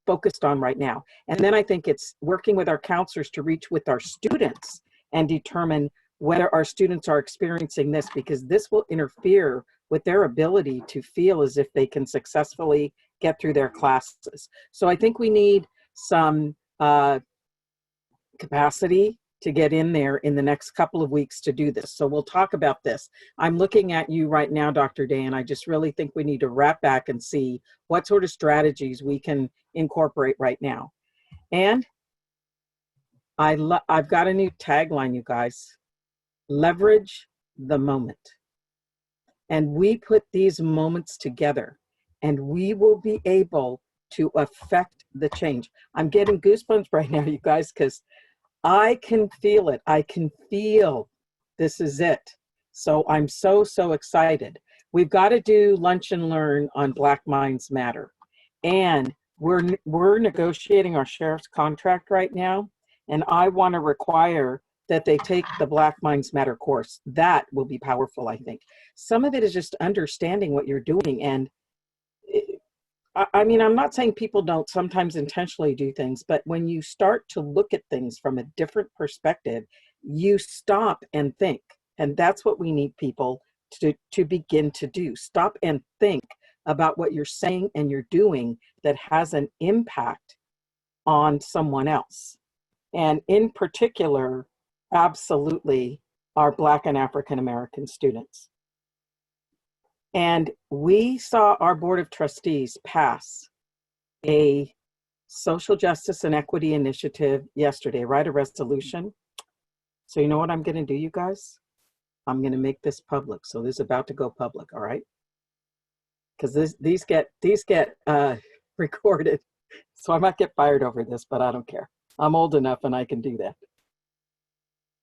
focused on right now. And then I think it's working with our counselors to reach with our students and determine whether our students are experiencing this, because this will interfere with their ability to feel as if they can successfully get through their classes. So I think we need some capacity to get in there in the next couple of weeks to do this. So we'll talk about this. I'm looking at you right now, Dr. Day, and I just really think we need to wrap back and see what sort of strategies we can incorporate right now. And I've got a new tagline, you guys. Leverage the moment. And we put these moments together, and we will be able to affect the change. I'm getting goosebumps right now, you guys, because I can feel it. I can feel this is it. So I'm so, so excited. We've got to do lunch and learn on Black Minds Matter. And we're negotiating our sheriff's contract right now. And I want to require that they take the Black Minds Matter course. That will be powerful, I think. Some of it is just understanding what you're doing. And I'm not saying people don't sometimes intentionally do things, but when you start to look at things from a different perspective, you stop and think. And that's what we need people to begin to do. Stop and think about what you're saying and you're doing that has an impact on someone else. And in particular, absolutely, our Black and African American students. And we saw our Board of Trustees pass a social justice and equity initiative yesterday, write a resolution. So you know what I'm going to do, you guys? I'm going to make this public. So this is about to go public, all right? Because these get recorded. So I might get fired over this, but I don't care. I'm old enough and I can do that.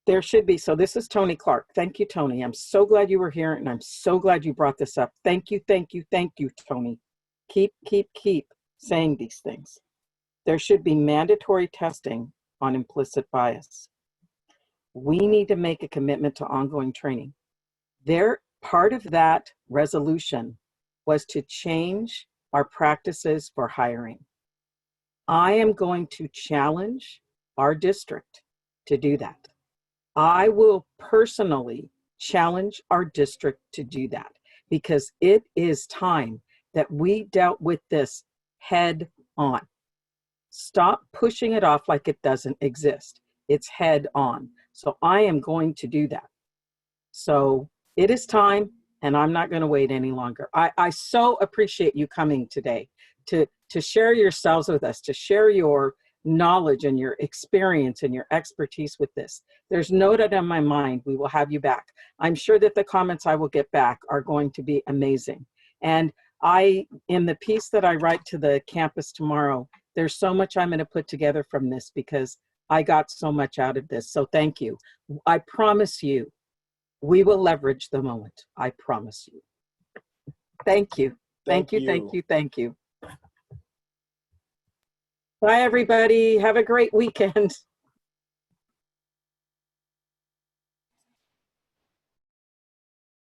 There should be, so this is Tony Clark. Thank you, Tony. I'm so glad you were here, and I'm so glad you brought this up. Thank you, thank you, thank you, Tony. Keep saying these things. There should be mandatory testing on implicit bias. We need to make a commitment to ongoing training. Part of that resolution was to change our practices for hiring. I am going to challenge our district to do that. I will personally challenge our district to do that, because it is time that we dealt with this head on. Stop pushing it off like it doesn't exist. It's head on. So I am going to do that. So it is time, and I'm not going to wait any longer. I so appreciate you coming today to share yourselves with us, to share your knowledge and your experience and your expertise with this. There's no doubt in my mind we will have you back. I'm sure that the comments I will get back are going to be amazing. And in the piece that I write to the campus tomorrow, there's so much I'm going to put together from this because I got so much out of this. So thank you. I promise you, we will leverage the moment. I promise you. Thank you. Thank you. Thank you. Thank you. Bye, everybody. Have a great weekend.